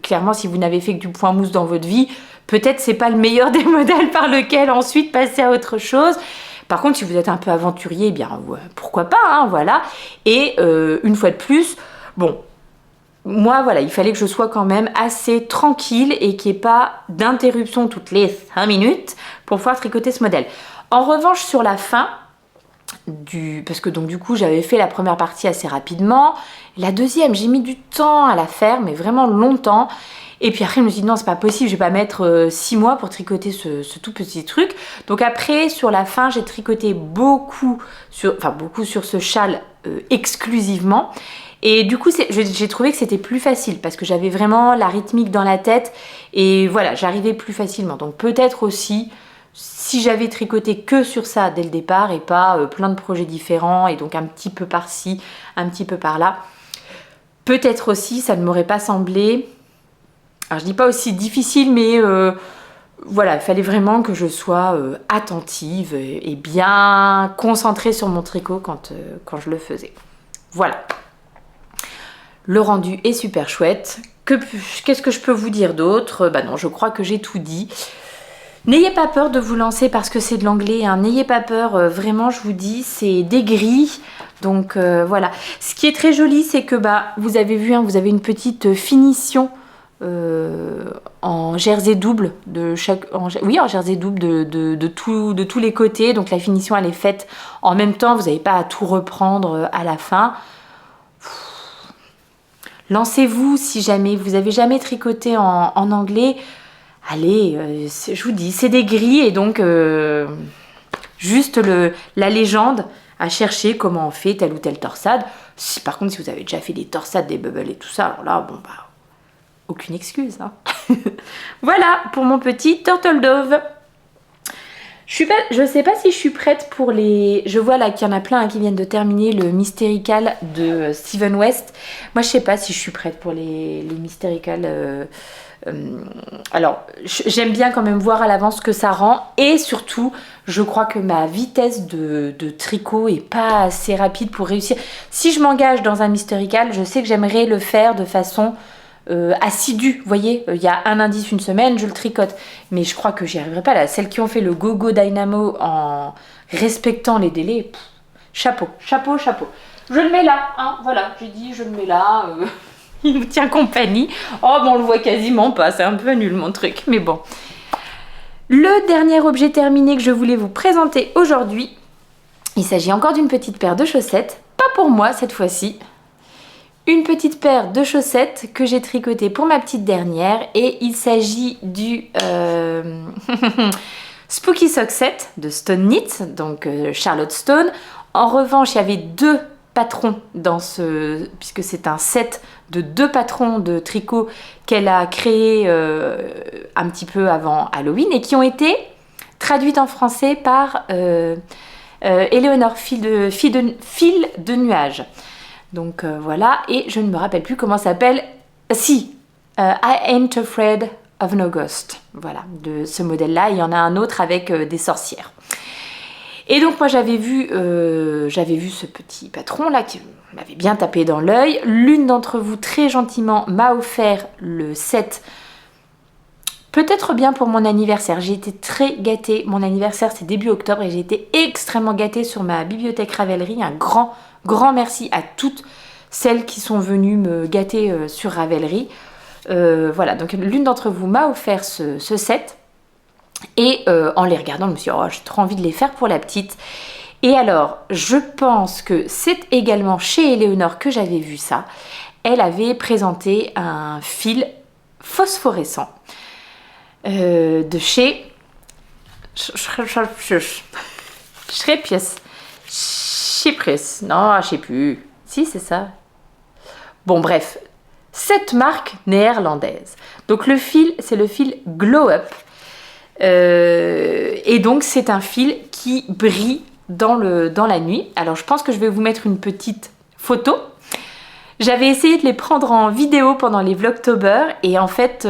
Clairement, si vous n'avez fait que du point mousse dans votre vie, peut-être c'est pas le meilleur des modèles par lequel ensuite passer à autre chose. Par contre, si vous êtes un peu aventurier, bien pourquoi pas, hein, voilà. Et une fois de plus, bon, moi voilà, il fallait que je sois quand même assez tranquille et qu'il n'y ait pas d'interruption toutes les 5 minutes pour pouvoir tricoter ce modèle. En revanche, sur la fin, parce que donc du coup j'avais fait la première partie assez rapidement, la deuxième j'ai mis du temps à la faire, mais vraiment longtemps. Et puis après je me suis dit non, c'est pas possible, je vais pas mettre 6 mois pour tricoter ce tout petit truc. Donc après sur la fin j'ai tricoté beaucoup sur ce châle exclusivement. Et du coup j'ai trouvé que c'était plus facile parce que j'avais vraiment la rythmique dans la tête et voilà, j'arrivais plus facilement. Donc peut-être aussi si j'avais tricoté que sur ça dès le départ et pas plein de projets différents et donc un petit peu par-ci, un petit peu par-là, peut-être aussi ça ne m'aurait pas semblé, alors je dis pas aussi difficile, mais voilà, il fallait vraiment que je sois attentive et bien concentrée sur mon tricot quand je le faisais. Voilà. Le rendu est super chouette. Qu'est-ce que je peux vous dire d'autre ? Non, je crois que j'ai tout dit. N'ayez pas peur de vous lancer parce que c'est de l'anglais, hein. N'ayez pas peur, vraiment je vous dis, c'est des grilles. Donc voilà. Ce qui est très joli, c'est que vous avez vu, hein, vous avez une petite finition en jersey double en jersey double de tous les côtés, donc la finition elle est faite en même temps, vous n'avez pas à tout reprendre à la fin. Lancez-vous si jamais vous avez jamais tricoté en anglais. Allez, je vous dis, c'est des grilles et donc juste la légende à chercher comment on fait telle ou telle torsade. Par contre, si vous avez déjà fait des torsades, des bubbles et tout ça, alors là, bon bah, aucune excuse. Hein. Voilà pour mon petit Turtle Dove. Je sais pas si je suis prête pour les... Je vois là qu'il y en a plein hein, qui viennent de terminer le Mystical de Steven West. Moi, je sais pas si je suis prête pour les Mystical. Alors, j'aime bien quand même voir à l'avance ce que ça rend. Et surtout, je crois que ma vitesse de tricot est pas assez rapide pour réussir. Si je m'engage dans un Mystical, je sais que j'aimerais le faire de façon... assidue, vous voyez, il y a un indice une semaine, je le tricote, mais je crois que j'y arriverai pas là. Celles qui ont fait le Go Go Dynamo en respectant les délais, chapeau. Je le mets là, hein, voilà, j'ai dit je le mets là, il nous tient compagnie. Oh bon, on le voit quasiment pas, c'est un peu nul mon truc, mais bon. Le dernier objet terminé que je voulais vous présenter aujourd'hui, il s'agit encore d'une petite paire de chaussettes, pas pour moi cette fois-ci. Une petite paire de chaussettes que j'ai tricotée pour ma petite dernière et il s'agit du Spooky Sock Set de Stone Knit, donc Charlotte Stone. En revanche, il y avait 2 patrons dans puisque c'est un set de 2 patrons de tricot qu'elle a créé un petit peu avant Halloween et qui ont été traduites en français par Éléonore Fil de Nuage. Donc voilà, et je ne me rappelle plus comment ça s'appelle. I Ain't Afraid of No Ghost. Voilà, de ce modèle-là. Il y en a un autre avec des sorcières. Et donc moi j'avais vu ce petit patron-là qui m'avait bien tapé dans l'œil. L'une d'entre vous très gentiment m'a offert le set. Peut-être bien pour mon anniversaire. J'ai été très gâtée. Mon anniversaire c'est début octobre et j'ai été extrêmement gâtée sur ma bibliothèque Ravelry. Un grand merci à toutes celles qui sont venues me gâter sur Ravelry. Voilà, donc l'une d'entre vous m'a offert ce set. Et en les regardant, je me suis dit, oh, j'ai trop envie de les faire pour la petite. Et alors, je pense que c'est également chez Éléonore que j'avais vu ça. Elle avait présenté un fil phosphorescent de chez Chypris. Non, je sais plus. Si, c'est ça. Bon, bref. Cette marque néerlandaise. Donc, le fil, c'est le fil Glow Up. Et donc, c'est un fil qui brille dans la nuit. Alors, je pense que je vais vous mettre une petite photo. J'avais essayé de les prendre en vidéo pendant les Vlogtober et en fait,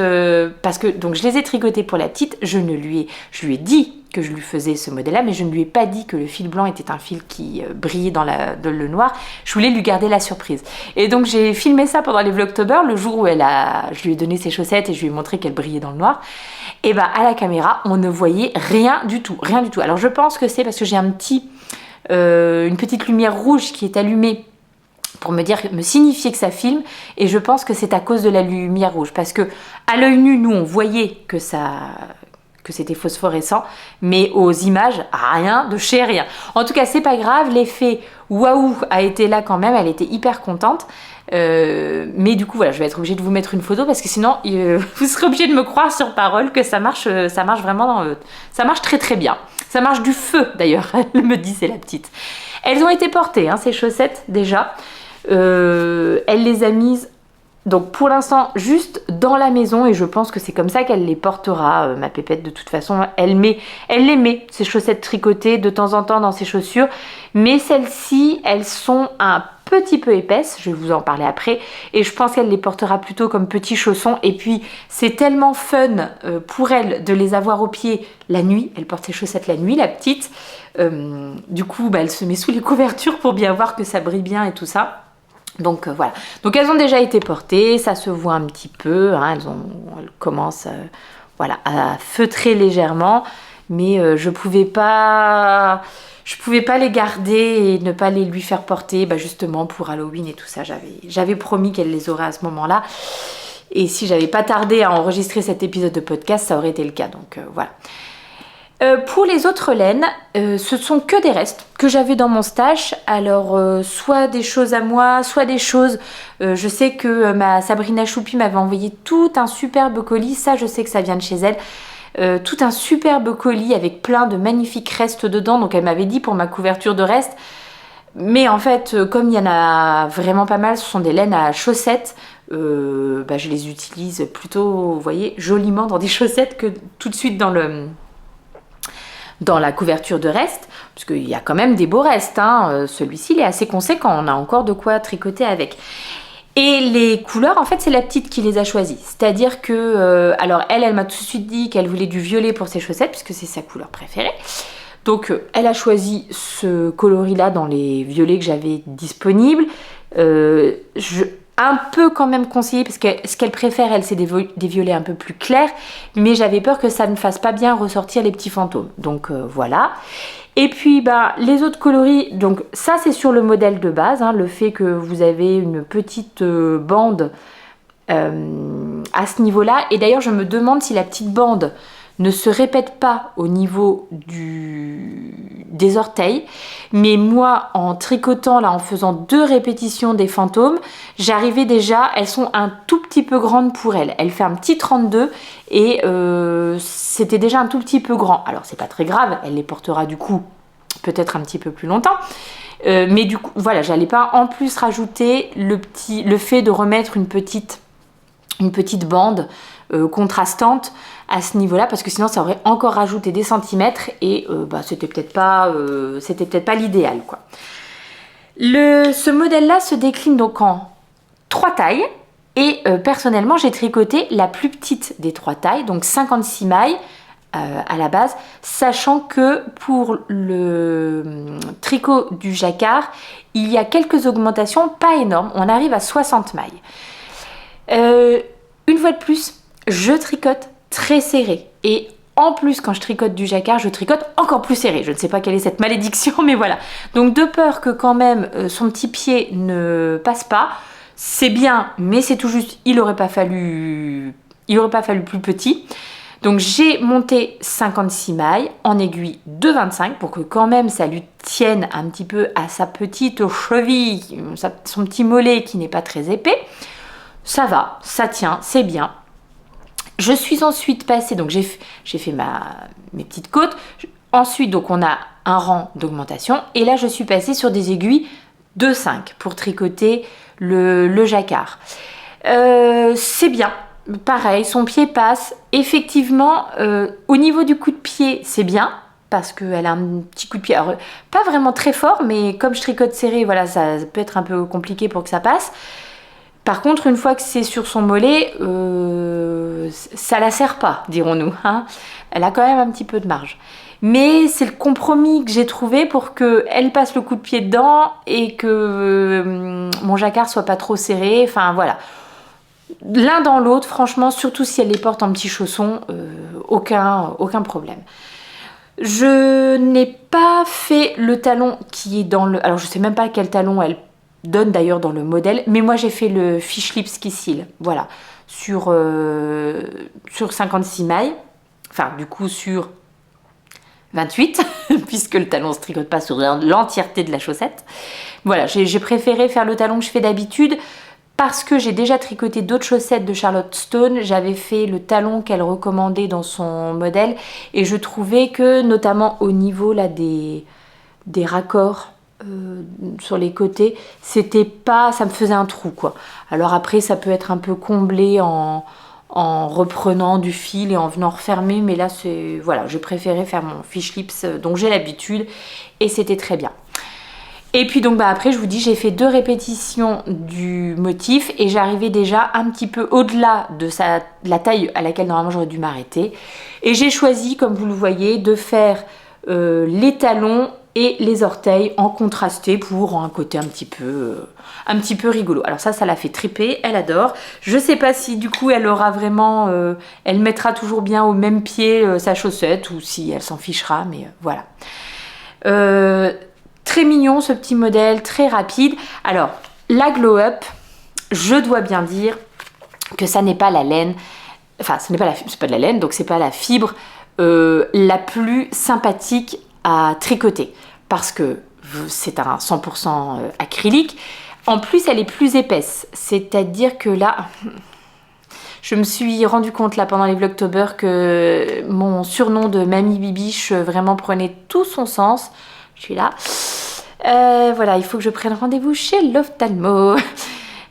parce que donc je les ai tricotés pour la petite, je lui ai dit que je lui faisais ce modèle-là, mais je ne lui ai pas dit que le fil blanc était un fil qui brillait dans le noir. Je voulais lui garder la surprise. Et donc j'ai filmé ça pendant les Vlogtober, le jour où je lui ai donné ses chaussettes et je lui ai montré qu'elle brillait dans le noir. Et bah à la caméra, on ne voyait rien du tout. Alors je pense que c'est parce que j'ai une petite lumière rouge qui est allumée pour me signifier que ça filme, et je pense que c'est à cause de la lumière rouge, parce que à l'œil nu, nous on voyait que c'était phosphorescent, mais aux images, rien de chez rien. En tout cas, c'est pas grave, l'effet waouh a été là quand même, elle était hyper contente. Mais du coup, voilà, je vais être obligée de vous mettre une photo parce que sinon, vous serez obligé de me croire sur parole que ça marche vraiment, ça marche très très bien. Ça marche du feu d'ailleurs, elle me dit, c'est la petite. Elles ont été portées, hein, ces chaussettes déjà. Elle les a mises donc pour l'instant juste dans la maison et je pense que c'est comme ça qu'elle les portera, ma pépette. De toute façon elle les met ces chaussettes tricotées de temps en temps dans ses chaussures, mais celles-ci elles sont un petit peu épaisses, je vais vous en parler après, et je pense qu'elle les portera plutôt comme petits chaussons. Et puis c'est tellement fun pour elle de les avoir aux pieds la nuit, elle porte ses chaussettes la nuit la petite, du coup elle se met sous les couvertures pour bien voir que ça brille bien et tout ça. Donc voilà, donc elles ont déjà été portées, ça se voit un petit peu, hein, elles commencent voilà, à feutrer légèrement, mais je pouvais pas les garder et ne pas les lui faire porter, justement pour Halloween et tout ça. J'avais promis qu'elle les aurait à ce moment-là. Et si j'avais pas tardé à enregistrer cet épisode de podcast, ça aurait été le cas. Donc voilà. Pour les autres laines, ce sont que des restes que j'avais dans mon stash. Alors, soit des choses à moi, soit des choses... je sais que ma Sabrina Choupi m'avait envoyé tout un superbe colis. Ça, je sais que ça vient de chez elle. Tout un superbe colis avec plein de magnifiques restes dedans. Donc, elle m'avait dit pour ma couverture de restes. Mais en fait, comme il y en a vraiment pas mal, ce sont des laines à chaussettes. Je les utilise plutôt, vous voyez, joliment dans des chaussettes que tout de suite dans la couverture de reste, parce qu'il y a quand même des beaux restes, hein. Celui-ci il est assez conséquent, on a encore de quoi tricoter avec. Et les couleurs, en fait, c'est la petite qui les a choisies. C'est-à-dire que, alors elle m'a tout de suite dit qu'elle voulait du violet pour ses chaussettes, puisque c'est sa couleur préférée. Donc elle a choisi ce coloris-là dans les violets que j'avais disponibles. Un peu quand même conseillé, parce que ce qu'elle préfère, elle, c'est des violets un peu plus clairs, mais j'avais peur que ça ne fasse pas bien ressortir les petits fantômes. Donc voilà. Et puis les autres coloris, donc ça c'est sur le modèle de base, hein, le fait que vous avez une petite bande à ce niveau-là. Et d'ailleurs, je me demande si la petite bande ne se répète pas au niveau des orteils, mais moi en tricotant là, en faisant 2 répétitions des fantômes, j'arrivais déjà, elles sont un tout petit peu grandes pour elle. Elle fait un petit 32 et c'était déjà un tout petit peu grand. Alors c'est pas très grave, elle les portera du coup peut-être un petit peu plus longtemps. Mais du coup, voilà, j'allais pas en plus rajouter le fait de remettre une petite bande contrastante à ce niveau-là, parce que sinon ça aurait encore rajouté des centimètres et c'était peut-être pas l'idéal, quoi. Ce modèle-là se décline donc en 3 tailles et personnellement j'ai tricoté la plus petite des 3 tailles, donc 56 mailles à la base, sachant que pour le tricot du jacquard, il y a quelques augmentations, pas énormes, on arrive à 60 mailles. Une fois de plus, je tricote très serré. Et en plus, quand je tricote du jacquard, je tricote encore plus serré. Je ne sais pas quelle est cette malédiction, mais voilà. Donc de peur que quand même son petit pied ne passe pas, c'est bien, mais c'est tout juste, il aurait pas fallu plus petit. Donc j'ai monté 56 mailles en aiguille de 25 pour que quand même ça lui tienne un petit peu à sa petite cheville, son petit mollet qui n'est pas très épais. Ça va, ça tient, c'est bien. Je suis ensuite passée, donc j'ai fait mes petites côtes. Ensuite, donc on a un rang d'augmentation. Et là, je suis passée sur des aiguilles de 5 pour tricoter le jacquard. C'est bien. Pareil, son pied passe. Effectivement, au niveau du coup de pied, c'est bien. Parce qu'elle a un petit coup de pied. Alors, pas vraiment très fort, mais comme je tricote serré, voilà, ça peut être un peu compliqué pour que ça passe. Par contre, une fois que c'est sur son mollet, ça la serre pas, dirons-nous, hein. Elle a quand même un petit peu de marge. Mais c'est le compromis que j'ai trouvé pour qu'elle passe le coup de pied dedans et que mon jacquard soit pas trop serré. Enfin, voilà. L'un dans l'autre, franchement, surtout si elle les porte en petits chaussons, aucun problème. Je n'ai pas fait le talon qui est dans le... Alors, je sais même pas quel talon elle donne d'ailleurs dans le modèle, mais moi j'ai fait le fish lips qui scille, voilà, sur 56 mailles, enfin du coup sur 28, puisque le talon ne se tricote pas sur l'entièreté de la chaussette. Voilà, j'ai préféré faire le talon que je fais d'habitude, parce que j'ai déjà tricoté d'autres chaussettes de Charlotte Stone. J'avais fait le talon qu'elle recommandait dans son modèle, et je trouvais que, notamment au niveau là, des raccords, sur les côtés, c'était pas, ça me faisait un trou, quoi. Alors après ça peut être un peu comblé en reprenant du fil et en venant refermer, mais là c'est, voilà, j'ai préféré faire mon fish lips dont j'ai l'habitude et c'était très bien. Et puis donc après je vous dis, j'ai fait 2 répétitions du motif et j'arrivais déjà un petit peu au-delà de la taille à laquelle normalement j'aurais dû m'arrêter, et j'ai choisi, comme vous le voyez, de faire les talons et les orteils en contrasté pour un côté un petit peu rigolo. Alors ça l'a fait triper, elle adore. Je sais pas si du coup elle aura vraiment, elle mettra toujours bien au même pied sa chaussette, ou si elle s'en fichera, mais voilà. Très mignon ce petit modèle, très rapide. Alors la Glow Up, je dois bien dire que ça n'est pas la laine, enfin c'est pas de la laine, donc c'est pas la fibre la plus sympathique à tricoter, parce que c'est un 100% acrylique. En plus, elle est plus épaisse, c'est-à-dire que là, je me suis rendu compte là pendant les Vlogtober que mon surnom de Mamie Bibiche vraiment prenait tout son sens. Je suis là. Voilà, il faut que je prenne rendez-vous chez l'ophtalmo.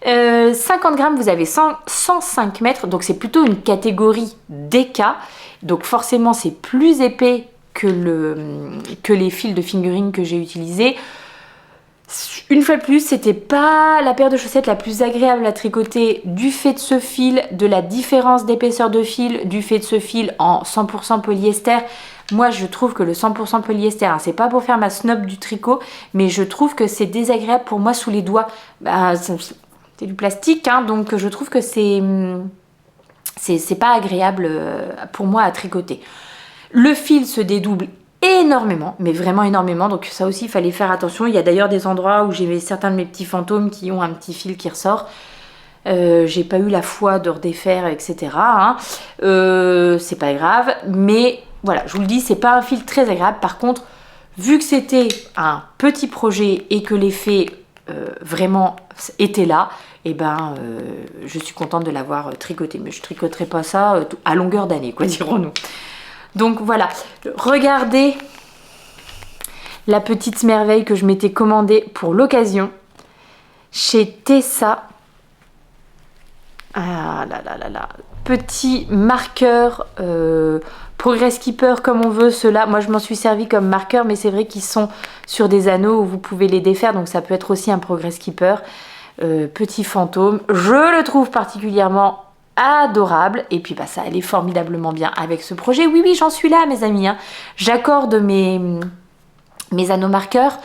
50 grammes, vous avez 105 mètres, donc c'est plutôt une catégorie DK. Donc forcément, c'est plus épais que les fils de fingering que j'ai utilisés. Une fois de plus, c'était pas la paire de chaussettes la plus agréable à tricoter du fait de ce fil, de la différence d'épaisseur de fil, du fait de ce fil en 100% polyester. Moi, je trouve que le 100% polyester, hein, c'est pas pour faire ma snob du tricot, mais je trouve que c'est désagréable pour moi sous les doigts. Bah, c'est du plastique, hein, donc je trouve que c'est pas agréable pour moi à tricoter. Le fil se dédouble énormément, mais vraiment énormément, donc ça aussi il fallait faire attention. Il y a d'ailleurs des endroits où j'ai certains de mes petits fantômes qui ont un petit fil qui ressort. J'ai pas eu la foi de redéfaire, etc. Hein. C'est pas grave, mais voilà, je vous le dis, c'est pas un fil très agréable. Par contre, vu que c'était un petit projet et que l'effet vraiment était là, et ben je suis contente de l'avoir tricoté, mais je tricoterai pas ça à longueur d'année, quoi, dirons-nous. Donc voilà, regardez la petite merveille que je m'étais commandée pour l'occasion chez Tessa. Ah là là là là, petit marqueur Progress Keeper comme on veut, ceux-là. Moi je m'en suis servi comme marqueur, mais c'est vrai qu'ils sont sur des anneaux où vous pouvez les défaire, donc ça peut être aussi un Progress Keeper. Petit fantôme, je le trouve particulièrement adorable, et puis bah ça allait formidablement bien avec ce projet. Oui oui, j'en suis là mes amis, hein. J'accorde mes anneaux marqueurs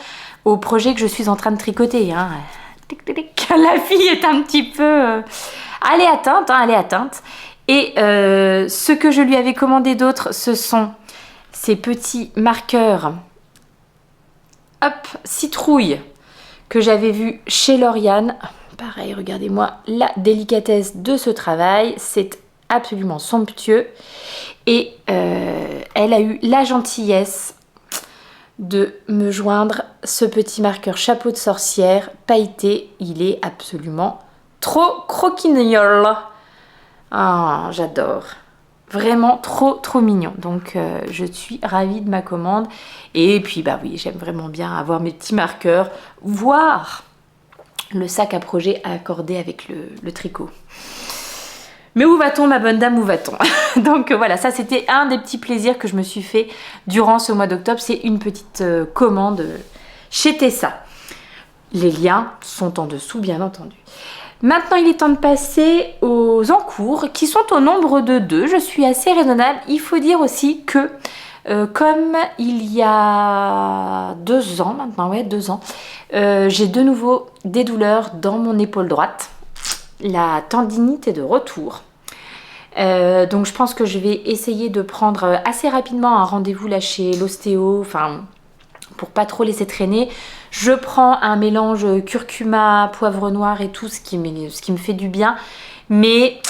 au projet que je suis en train de tricoter, hein. La fille est un petit peu elle est atteinte, hein, elle est atteinte. Et ce que je lui avais commandé d'autre, ce sont ces petits marqueurs hop, citrouille que j'avais vu chez Lauriane. Pareil, regardez-moi la délicatesse de ce travail, c'est absolument somptueux. Et elle a eu la gentillesse de me joindre ce petit marqueur chapeau de sorcière pailleté. Il est absolument trop croquignol. Ah, j'adore. Vraiment trop mignon. Donc je suis ravie de ma commande. Et puis bah oui, j'aime vraiment bien avoir mes petits marqueurs, voire le sac à projet à accorder avec le tricot. Mais où va-t-on, ma bonne dame, où va-t-on? Donc voilà, ça c'était un des petits plaisirs que je me suis fait durant ce mois d'octobre. C'est une petite commande chez Tessa. Les liens sont en dessous, bien entendu. Maintenant, il est temps de passer aux encours qui sont au nombre de 2. Je suis assez raisonnable. Il faut dire aussi que comme il y a 2 ans maintenant, ouais 2 ans, j'ai de nouveau des douleurs dans mon épaule droite. La tendinite est de retour. Donc je pense que je vais essayer de prendre assez rapidement un rendez-vous là chez l'ostéo, enfin pour pas trop laisser traîner. Je prends un mélange curcuma, poivre noir et tout, ce qui me fait du bien. Mais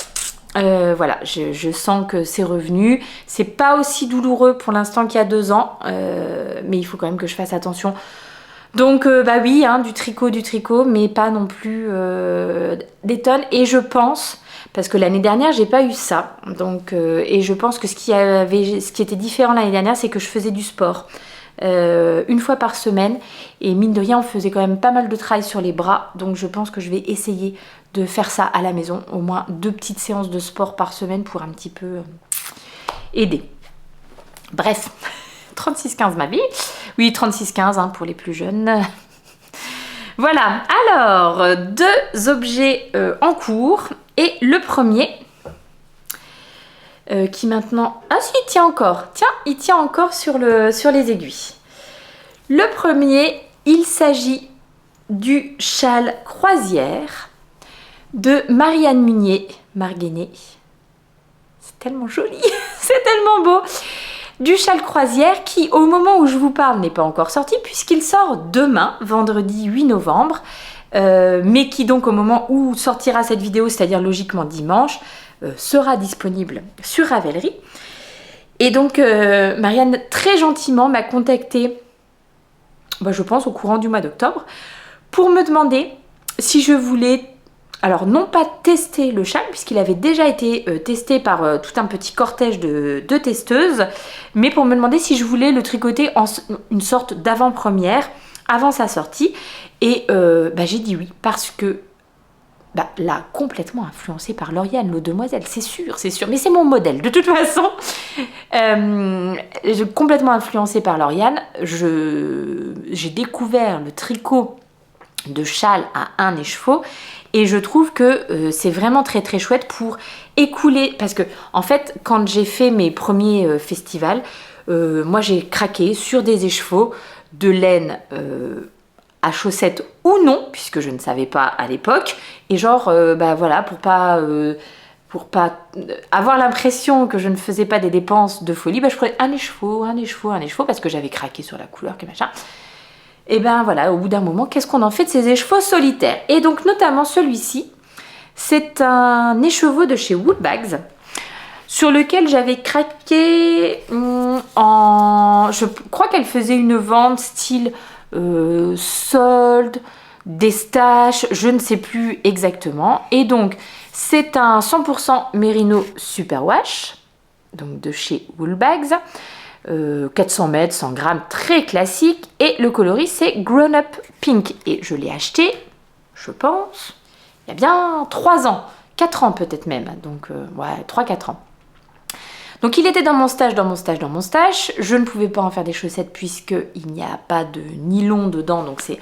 voilà, je sens que c'est revenu. C'est pas aussi douloureux pour l'instant qu'il y a 2 ans, mais il faut quand même que je fasse attention. Donc bah oui, hein, du tricot, mais pas non plus des tonnes. Et je pense, parce que l'année dernière j'ai pas eu ça, donc et je pense que ce qui était différent l'année dernière, c'est que je faisais du sport. Une fois par semaine, et mine de rien on faisait quand même pas mal de travail sur les bras, donc je pense que je vais essayer de faire ça à la maison, au moins 2 petites séances de sport par semaine pour un petit peu aider. Bref, 36-15 ma vie, oui 36-15 hein, pour les plus jeunes. Voilà, alors 2 objets en cours, et le premier qui maintenant... Ah si, il tient encore. Tiens, il tient encore sur les aiguilles. Le premier, il s'agit du châle croisière de Marianne Munier, Marguenet. C'est tellement joli, c'est tellement beau. Du châle croisière qui, au moment où je vous parle, n'est pas encore sorti puisqu'il sort demain, vendredi 8 novembre. mais qui donc au moment où sortira cette vidéo, c'est-à-dire logiquement dimanche, sera disponible sur Ravelry. Et donc Marianne très gentiment m'a contactée, je pense au courant du mois d'octobre, pour me demander si je voulais, alors non pas tester le châle, puisqu'il avait déjà été testé par tout un petit cortège de testeuses, mais pour me demander si je voulais le tricoter en une sorte d'avant-première, avant sa sortie. Et j'ai dit oui, parce que là, complètement influencée par Lauriane, l'eau demoiselle, c'est sûr, mais c'est mon modèle, de toute façon. Complètement influencée par Lauriane, j'ai découvert le tricot de châle à un écheveau, et je trouve que c'est vraiment très très chouette pour écouler, parce que en fait, quand j'ai fait mes premiers festivals, moi j'ai craqué sur des écheveaux de laine à chaussettes ou non, puisque je ne savais pas à l'époque, et pour pas avoir l'impression que je ne faisais pas des dépenses de folie, je prenais un écheveau, parce que j'avais craqué sur la couleur, que machin. Et au bout d'un moment, qu'est-ce qu'on en fait de ces écheveaux solitaires? Et donc notamment celui-ci, c'est un écheveau de chez Woolbags, sur lequel j'avais craqué je crois qu'elle faisait une vente style solde, des staches, je ne sais plus exactement. Et donc c'est un 100% Merino Superwash, donc de chez Woolbags, 400 mètres, 100 grammes, très classique, et le coloris c'est Grown Up Pink, et je l'ai acheté, je pense, il y a bien 3 ans, 4 ans peut-être même, donc 3-4 ans. Donc il était dans mon stage. Je ne pouvais pas en faire des chaussettes puisqu'il n'y a pas de nylon dedans, donc c'est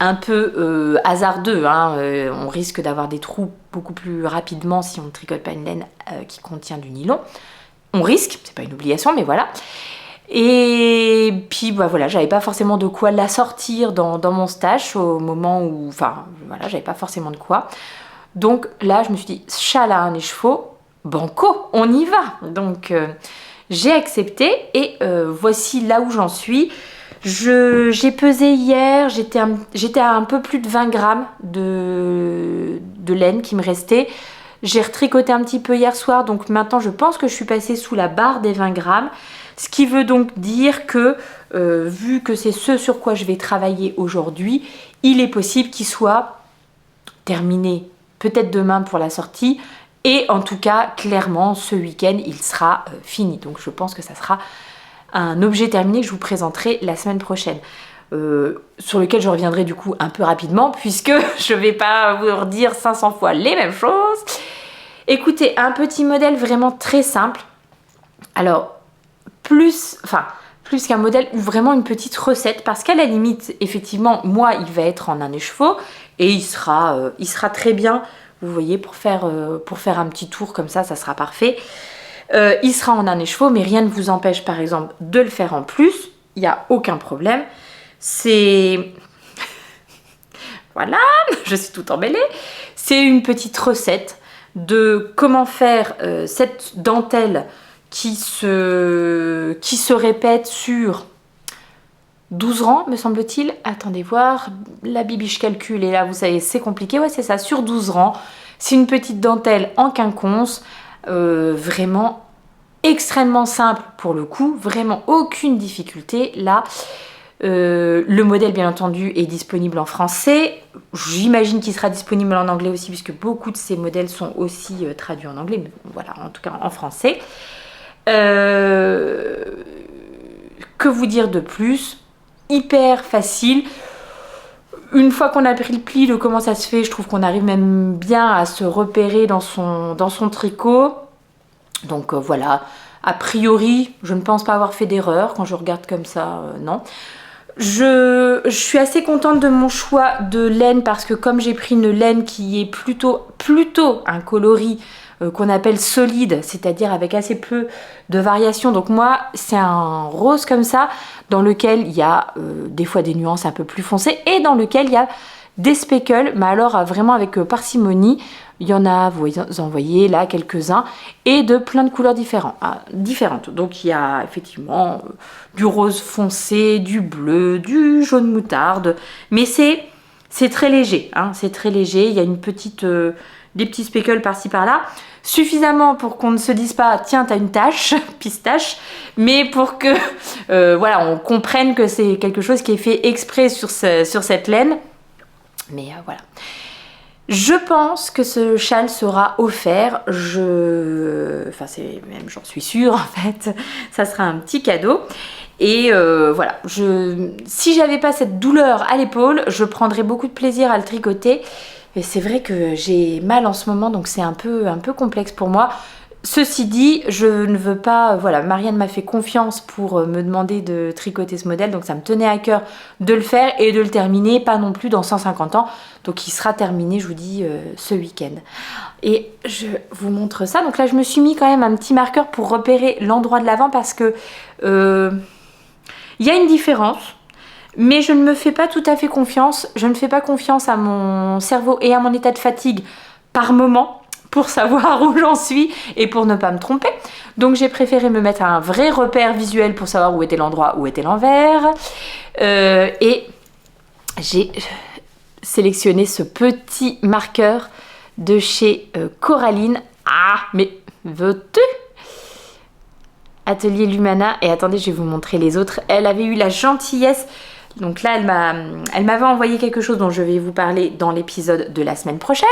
un peu hasardeux, on risque d'avoir des trous beaucoup plus rapidement si on ne tricote pas une laine qui contient du nylon. On risque, c'est pas une obligation, mais voilà. Et puis j'avais pas forcément de quoi la sortir dans mon stage au moment où, j'avais pas forcément de quoi. Donc là je me suis dit, châle à un écheveau, banco, on y va. Donc j'ai accepté, et voici là où j'en suis. J'ai pesé hier, j'étais à un peu plus de 20 grammes de laine qui me restait. J'ai retricoté un petit peu hier soir, donc maintenant je pense que je suis passée sous la barre des 20 grammes. Ce qui veut donc dire que, vu que c'est ce sur quoi je vais travailler aujourd'hui, il est possible qu'il soit terminé peut-être demain pour la sortie, et en tout cas, clairement, ce week-end, il sera fini. Donc je pense que ça sera un objet terminé que je vous présenterai la semaine prochaine. Sur lequel je reviendrai du coup un peu rapidement, puisque je ne vais pas vous redire 500 fois les mêmes choses. Écoutez, un petit modèle vraiment très simple. Alors, plus qu'un modèle, vraiment une petite recette, parce qu'à la limite, effectivement, moi, il va être en un écheveau, et il sera très bien, vous voyez, pour faire un petit tour comme ça sera parfait. Il sera en un écheveau, mais rien ne vous empêche, par exemple, de le faire en plus, il n'y a aucun problème. C'est... Voilà, je suis tout emmêlée. C'est une petite recette de comment faire cette dentelle qui se répète sur 12 rangs, me semble-t-il. Attendez voir, la bibiche calcule, et là, vous savez, c'est compliqué. Ouais, c'est ça, sur 12 rangs. C'est une petite dentelle en quinconce, vraiment extrêmement simple pour le coup, vraiment aucune difficulté là. Le modèle bien entendu est disponible en français, j'imagine qu'il sera disponible en anglais aussi, puisque beaucoup de ces modèles sont aussi traduits en anglais, mais voilà, en tout cas en français. Que vous dire de plus? Hyper facile. Une fois qu'on a pris le pli de comment ça se fait, je trouve qu'on arrive même bien à se repérer dans son tricot. Donc voilà, a priori, je ne pense pas avoir fait d'erreur quand je regarde comme ça, non. Je suis assez contente de mon choix de laine, parce que comme j'ai pris une laine qui est plutôt un coloris qu'on appelle solide, c'est-à-dire avec assez peu de variations. Donc moi, c'est un rose comme ça, dans lequel il y a des fois des nuances un peu plus foncées, et dans lequel il y a des speckles, mais alors vraiment avec parcimonie. Il y en a, vous en voyez là quelques-uns, et de plein de couleurs différentes. Donc il y a effectivement du rose foncé, du bleu, du jaune moutarde, mais c'est C'est très léger, hein, c'est très léger. Il y a une petite, des petits speckles par-ci par-là. Suffisamment pour qu'on ne se dise pas tiens t'as une tache, pistache, mais pour que voilà, on comprenne que c'est quelque chose qui est fait exprès sur cette laine. Mais voilà. Je pense que ce châle sera offert. Enfin c'est même j'en suis sûre en fait. Ça sera un petit cadeau. Et voilà, si j'avais pas cette douleur à l'épaule, je prendrais beaucoup de plaisir à le tricoter. Et c'est vrai que j'ai mal en ce moment, donc c'est un peu complexe pour moi. Ceci dit, je ne veux pas... Voilà, Marianne m'a fait confiance pour me demander de tricoter ce modèle, donc ça me tenait à cœur de le faire et de le terminer, pas non plus dans 150 ans. Donc il sera terminé, je vous dis, ce week-end. Et je vous montre ça. Donc là, je me suis mis quand même un petit marqueur pour repérer l'endroit de l'avant parce que il y a une différence. Mais je ne me fais pas tout à fait confiance. Je ne fais pas confiance à mon cerveau et à mon état de fatigue par moment pour savoir où j'en suis et pour ne pas me tromper. Donc j'ai préféré me mettre un vrai repère visuel pour savoir où était l'endroit, où était l'envers. Et j'ai sélectionné ce petit marqueur de chez Coraline. Ah, mais veux-tu ? Atelier Lumana. Et attendez, je vais vous montrer les autres. Elle avait eu la gentillesse... Donc là, elle m'avait envoyé quelque chose dont je vais vous parler dans l'épisode de la semaine prochaine.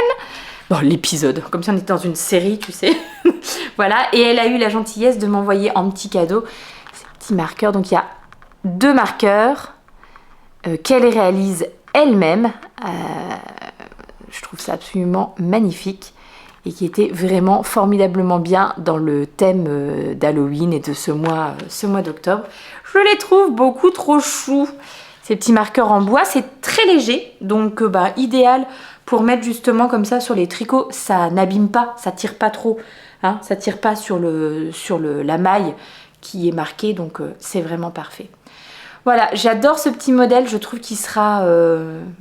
Dans l'épisode, comme si on était dans une série, tu sais. Voilà, et elle a eu la gentillesse de m'envoyer en petit cadeau ces petits marqueurs. Donc il y a 2 marqueurs qu'elle réalise elle-même. Je trouve ça absolument magnifique et qui était vraiment formidablement bien dans le thème d'Halloween et de ce mois d'octobre. Je les trouve beaucoup trop choux. Ces petits marqueurs en bois, c'est très léger, donc idéal pour mettre justement comme ça sur les tricots. Ça n'abîme pas, ça tire pas trop, hein, ça tire pas sur la maille qui est marquée, donc c'est vraiment parfait. Voilà, j'adore ce petit modèle, je trouve qu'il sera,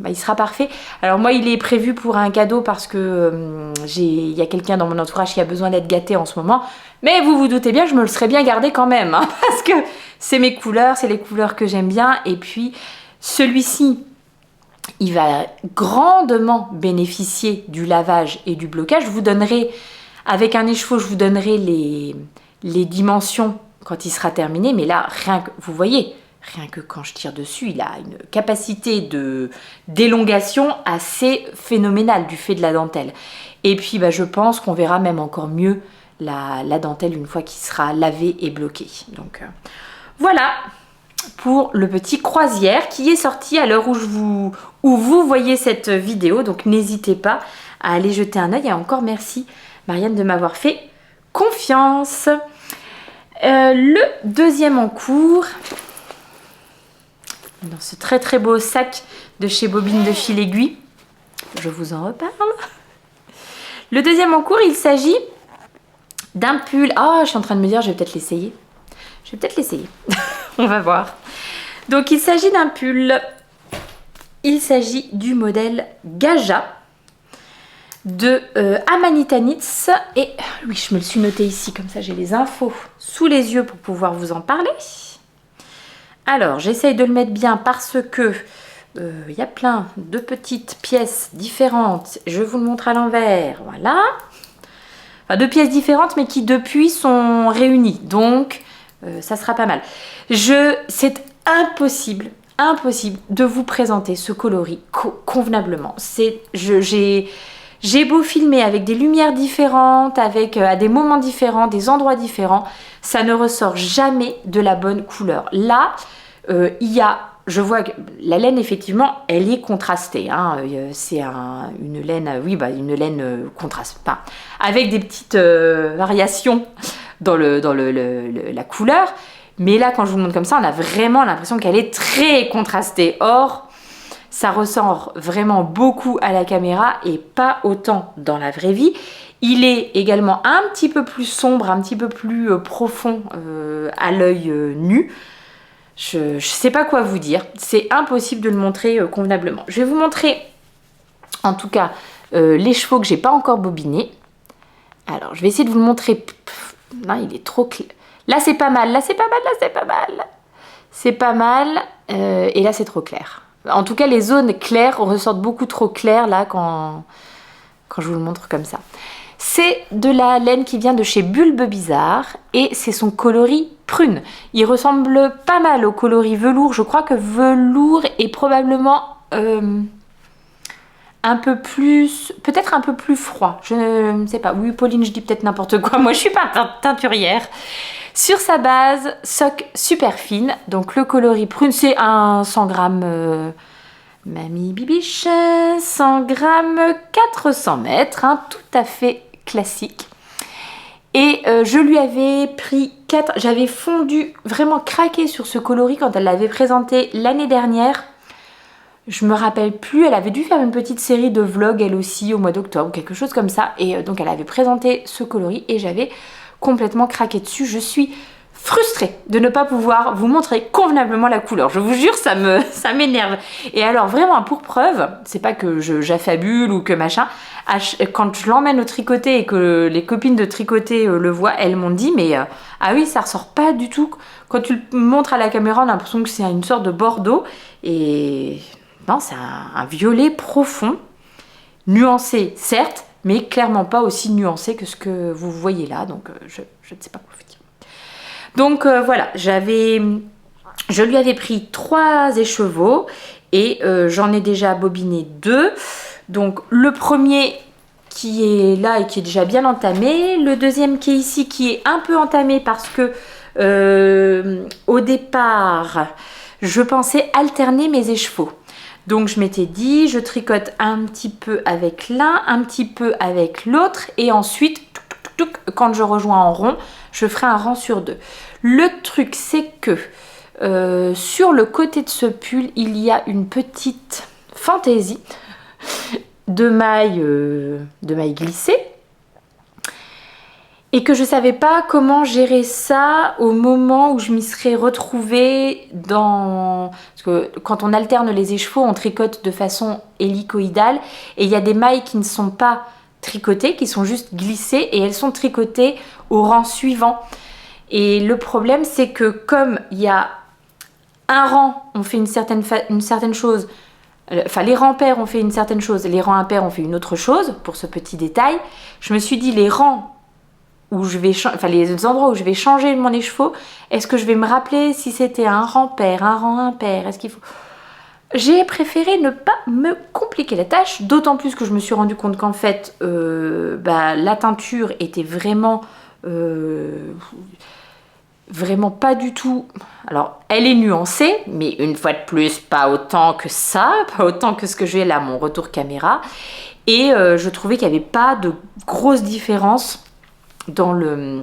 il sera parfait. Alors moi, il est prévu pour un cadeau parce que il y a quelqu'un dans mon entourage qui a besoin d'être gâté en ce moment. Mais vous vous doutez bien, je me le serais bien gardé quand même, hein, parce que c'est mes couleurs, c'est les couleurs que j'aime bien. Et puis, celui-ci, il va grandement bénéficier du lavage et du blocage. Je vous donnerai, avec un écheveau, je vous donnerai les dimensions quand il sera terminé. Mais là, rien que, vous voyez, rien que quand je tire dessus, il a une capacité d'élongation assez phénoménale du fait de la dentelle. Et puis, je pense qu'on verra même encore mieux la dentelle une fois qu'il sera lavé et bloqué. Donc voilà pour le petit croisière qui est sorti à l'heure où vous voyez cette vidéo. Donc n'hésitez pas à aller jeter un œil. Et encore merci Marianne de m'avoir fait confiance. Le deuxième en cours, dans ce très très beau sac de chez Bobine de Fil Aiguille, je vous en reparle. Le deuxième en cours, il s'agit d'un pull. Ah, je suis en train de me dire, je vais peut-être l'essayer. On va voir. Donc, il s'agit d'un pull. Il s'agit du modèle Gaja de Amanita Knits. Et oui, je me le suis noté ici, comme ça j'ai les infos sous les yeux pour pouvoir vous en parler. Alors, j'essaye de le mettre bien parce que il y a plein de petites pièces différentes. Je vous le montre à l'envers. Voilà. Enfin, 2 pièces différentes, mais qui depuis sont réunies. Donc, ça sera pas mal. C'est impossible de vous présenter ce coloris convenablement. J'ai beau filmer avec des lumières différentes, avec à des moments différents, des endroits différents, ça ne ressort jamais de la bonne couleur. Là, je vois que la laine, effectivement, elle est contrastée. Hein. C'est une laine, une laine contraste, enfin, avec des petites variations dans la couleur. Mais là, quand je vous le montre comme ça, on a vraiment l'impression qu'elle est très contrastée. Or, ça ressort vraiment beaucoup à la caméra et pas autant dans la vraie vie. Il est également un petit peu plus sombre, un petit peu plus profond à l'œil nu. Je ne sais pas quoi vous dire. C'est impossible de le montrer convenablement. Je vais vous montrer, en tout cas, les chevaux que j'ai pas encore bobinés. Alors, je vais essayer de vous le montrer. Non, il est trop clair. Là, c'est pas mal. Là, c'est pas mal. Là, c'est pas mal. C'est pas mal. Et là, c'est trop clair. En tout cas, les zones claires ressortent beaucoup trop claires là quand je vous le montre comme ça. C'est de la laine qui vient de chez Bulbe Bizarre et c'est son coloris prune. Il ressemble pas mal au coloris velours. Je crois que velours est probablement un peu plus, peut-être un peu plus froid. Je ne sais pas. Oui, Pauline, je dis peut-être n'importe quoi. Moi, je suis pas teinturière. Sur sa base, sock super fine. Donc le coloris prune, c'est un 100 grammes... Mamie Bibiche, 100 grammes, 400 mètres, hein, tout à fait classique. Et je lui avais pris 4, j'avais fondu, vraiment craqué sur ce coloris quand elle l'avait présenté l'année dernière. Je me rappelle plus, elle avait dû faire une petite série de vlogs elle aussi au mois d'octobre, quelque chose comme ça. Et donc elle avait présenté ce coloris et j'avais complètement craqué dessus. Je suis frustrée de ne pas pouvoir vous montrer convenablement la couleur. Je vous jure, ça m'énerve. Et alors vraiment pour preuve, c'est pas que j'affabule ou que machin, quand je l'emmène au tricoter et que les copines de tricoter le voient, elles m'ont dit mais ah oui, ça ressort pas du tout. Quand tu le montres à la caméra, on a l'impression que c'est une sorte de bordeaux et non, c'est un violet profond, nuancé certes, mais clairement pas aussi nuancé que ce que vous voyez là, donc je ne sais pas quoi vous dire. Donc voilà, je lui avais pris 3 écheveaux et j'en ai déjà bobiné 2. Donc le premier qui est là et qui est déjà bien entamé, le deuxième qui est ici qui est un peu entamé parce que au départ je pensais alterner mes écheveaux. Donc je m'étais dit, je tricote un petit peu avec l'un, un petit peu avec l'autre et ensuite, quand je rejoins en rond, je ferai un rang sur 2. Le truc, c'est que sur le côté de ce pull, il y a une petite fantaisie de mailles glissées et que je ne savais pas comment gérer ça au moment où je m'y serais retrouvée dans... Parce que quand on alterne les écheveaux, on tricote de façon hélicoïdale et il y a des mailles qui ne sont pas tricotées, qui sont juste glissées et elles sont tricotées au rang suivant. Et le problème, c'est que comme il y a un rang, on fait une certaine chose, enfin les rangs pairs ont fait une certaine chose, les rangs impairs ont fait une autre chose, pour ce petit détail, je me suis dit les rangs où je vais les endroits où je vais changer mon écheveau, est-ce que je vais me rappeler si c'était un rang pair, un rang impair, est-ce qu'il faut... J'ai préféré ne pas me compliquer la tâche, d'autant plus que je me suis rendu compte qu'en fait, la teinture était vraiment pas du tout... Alors, elle est nuancée, mais une fois de plus, pas autant que ça, pas autant que ce que j'ai là, mon retour caméra. Et je trouvais qu'il n'y avait pas de grosse différence dans les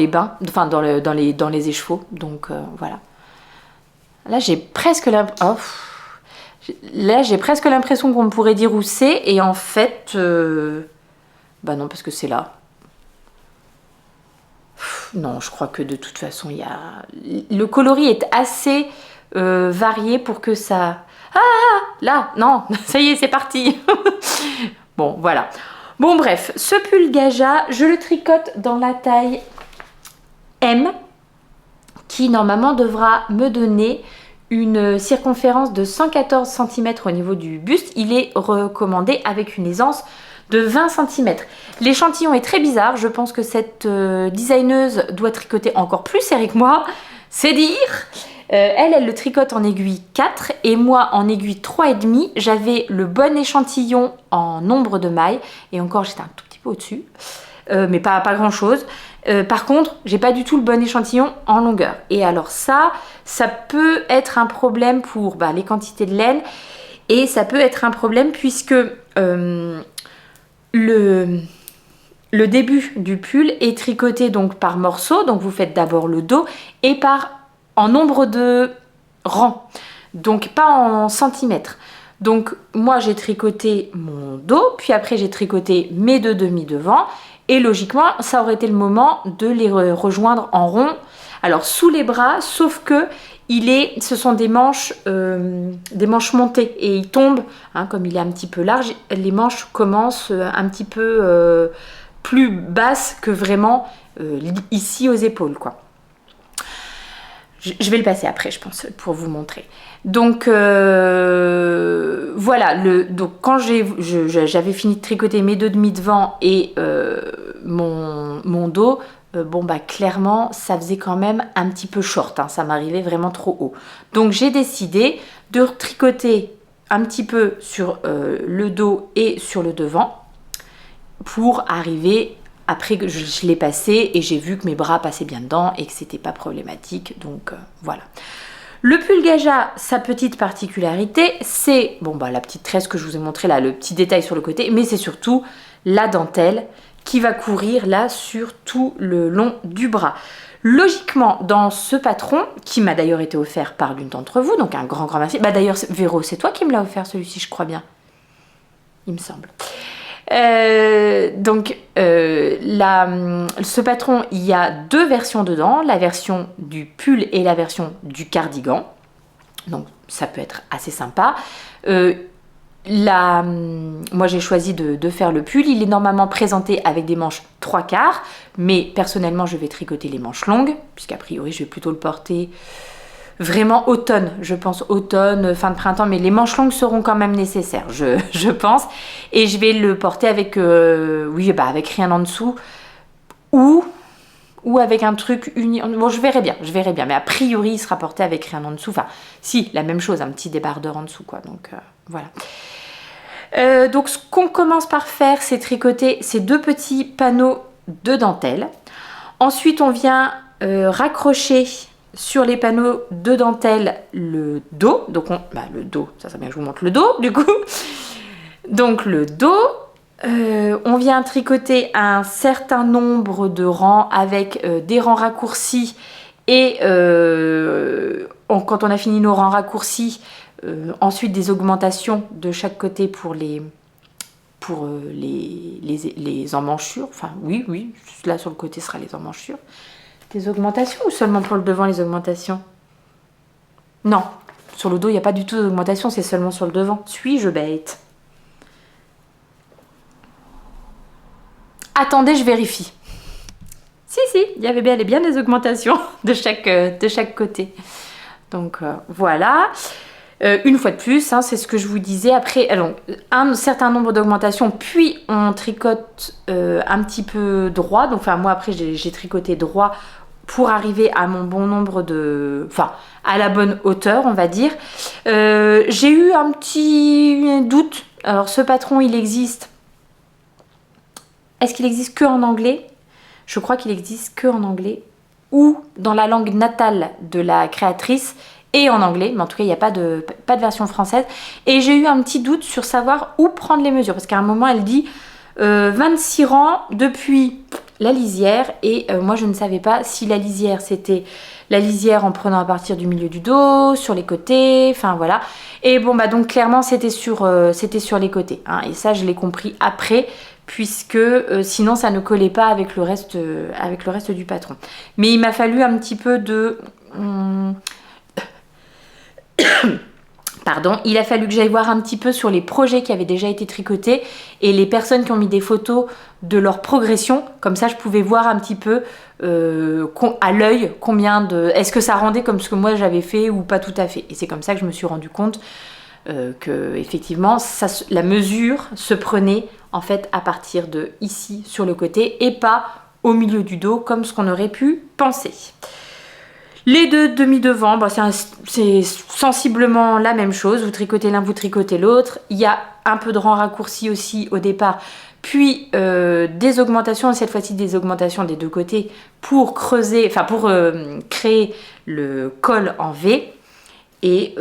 bains, enfin dans les écheveaux. Donc voilà. Là j'ai presque l'impression qu'on pourrait dire où c'est et en fait bah non parce que c'est là. Non, je crois que de toute façon il y a le coloris est assez varié pour que ça... Ah là, non, ça y est, c'est parti. Bon, voilà. Bon bref, ce pull Gaja, je le tricote dans la taille M qui normalement devra me donner une circonférence de 114 cm au niveau du buste. Il est recommandé avec une aisance de 20 cm. L'échantillon est très bizarre, je pense que cette designeuse doit tricoter encore plus serré que moi, c'est dire. Elle le tricote en aiguille 4 et moi en aiguille 3,5. J'avais le bon échantillon en nombre de mailles et encore j'étais un tout petit peu au-dessus, mais pas grand chose. Par contre, j'ai pas du tout le bon échantillon en longueur. Et alors ça peut être un problème pour les quantités de laine et ça peut être un problème puisque le début du pull est tricoté donc par morceaux. Donc vous faites d'abord le dos et en nombre de rangs, donc pas en centimètres. Donc moi j'ai tricoté mon dos, puis après j'ai tricoté mes 2 demi-devants et logiquement ça aurait été le moment de les rejoindre en rond. Alors sous les bras, sauf que ce sont des manches montées et il tombe, comme il est un petit peu large, les manches commencent un petit peu plus basses que vraiment ici aux épaules quoi. Je vais le passer après, je pense, pour vous montrer. Donc voilà, donc quand j'avais fini de tricoter mes 2 demi devant et mon dos, bon bah clairement ça faisait quand même un petit peu short, hein, ça m'arrivait vraiment trop haut. Donc j'ai décidé de tricoter un petit peu sur le dos et sur le devant pour arriver, après que je l'ai passé et j'ai vu que mes bras passaient bien dedans et que c'était pas problématique, donc voilà. Le pull Gaja, sa petite particularité, c'est bon bah la petite tresse que je vous ai montré là, le petit détail sur le côté, mais c'est surtout la dentelle qui va courir là sur tout le long du bras. Logiquement, dans ce patron, qui m'a d'ailleurs été offert par l'une d'entre vous, donc un grand merci. Bah d'ailleurs, Véro, c'est toi qui me l'as offert celui-ci, je crois bien. Il me semble. Ce patron, il y a 2 versions dedans, la version du pull et la version du cardigan. Donc ça peut être assez sympa. Moi j'ai choisi de faire le pull. Il est normalement présenté avec des manches 3/4, mais personnellement je vais tricoter les manches longues, puisqu'a priori je vais plutôt le porter vraiment automne, je pense automne, fin de printemps, mais les manches longues seront quand même nécessaires, je pense. Et je vais le porter avec, avec rien en dessous, ou avec un truc uni. Bon, je verrai bien, mais a priori il sera porté avec rien en dessous. Enfin, si, la même chose, un petit débardeur en dessous, quoi. Donc voilà. Donc ce qu'on commence par faire, c'est tricoter ces 2 petits panneaux de dentelle. Ensuite, on vient raccrocher sur les panneaux de dentelle le dos. Donc le dos, ça bien que je vous montre le dos du coup. Donc le dos, on vient tricoter un certain nombre de rangs avec des rangs raccourcis et quand on a fini nos rangs raccourcis, ensuite des augmentations de chaque côté pour les emmanchures. Enfin oui, là sur le côté sera les emmanchures. Des augmentations ou seulement pour le devant les augmentations? Non, sur le dos il n'y a pas du tout d'augmentation, c'est seulement sur le devant. Suis-je bête? Attendez, je vérifie. Si, il y avait bien des augmentations de chaque côté. Donc voilà. Une fois de plus, hein, c'est ce que je vous disais. Après, alors, un certain nombre d'augmentations, puis on tricote un petit peu droit. Donc, moi, après, j'ai tricoté droit pour arriver à mon bon nombre de... Enfin, à la bonne hauteur, on va dire. J'ai eu un petit doute. Alors, ce patron, il existe. Est-ce qu'il existe que en anglais? Je crois qu'il existe que en anglais ou dans la langue natale de la créatrice et en anglais, mais en tout cas il n'y a pas de version française. Et j'ai eu un petit doute sur savoir où prendre les mesures, parce qu'à un moment elle dit 26 rangs depuis la lisière, et moi je ne savais pas si la lisière c'était la lisière en prenant à partir du milieu du dos, sur les côtés, enfin voilà. Et bon bah donc clairement c'était sur les côtés, hein, et ça je l'ai compris après, puisque sinon ça ne collait pas avec le reste du patron. Mais il m'a fallu un petit peu de... Pardon, il a fallu que j'aille voir un petit peu sur les projets qui avaient déjà été tricotés et les personnes qui ont mis des photos de leur progression. Comme ça, je pouvais voir un petit peu à l'œil combien de... Est-ce que ça rendait comme ce que moi j'avais fait ou pas tout à fait. Et c'est comme ça que je me suis rendu compte que effectivement, la mesure se prenait en fait à partir de ici sur le côté et pas au milieu du dos comme ce qu'on aurait pu penser. Les 2 demi-devant, c'est sensiblement la même chose. Vous tricotez l'un, vous tricotez l'autre. Il y a un peu de rang raccourci aussi au départ. Puis des augmentations, et cette fois-ci des augmentations des 2 côtés pour creuser, enfin pour créer le col en V. Et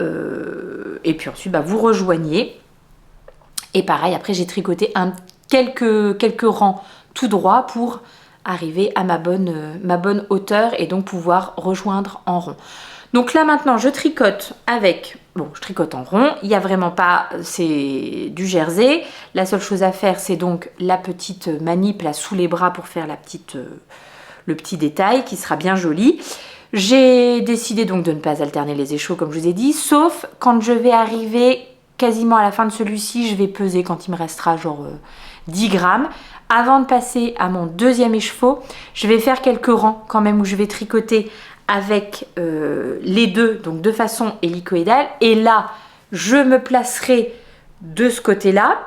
puis ensuite, vous rejoignez. Et pareil, après j'ai tricoté quelques rangs tout droit pour arriver à ma bonne hauteur et donc pouvoir rejoindre en rond. Donc là maintenant je tricote je tricote en rond, il n'y a vraiment pas, c'est du jersey. La seule chose à faire c'est donc la petite manip là sous les bras pour faire le petit détail qui sera bien joli. J'ai décidé donc de ne pas alterner les échauds comme je vous ai dit, sauf quand je vais arriver quasiment à la fin de celui-ci, je vais peser quand il me restera genre 10 grammes. Avant de passer à mon deuxième écheveau, je vais faire quelques rangs quand même où je vais tricoter avec les deux, donc de façon hélicoïdale. Et là, je me placerai de ce côté-là,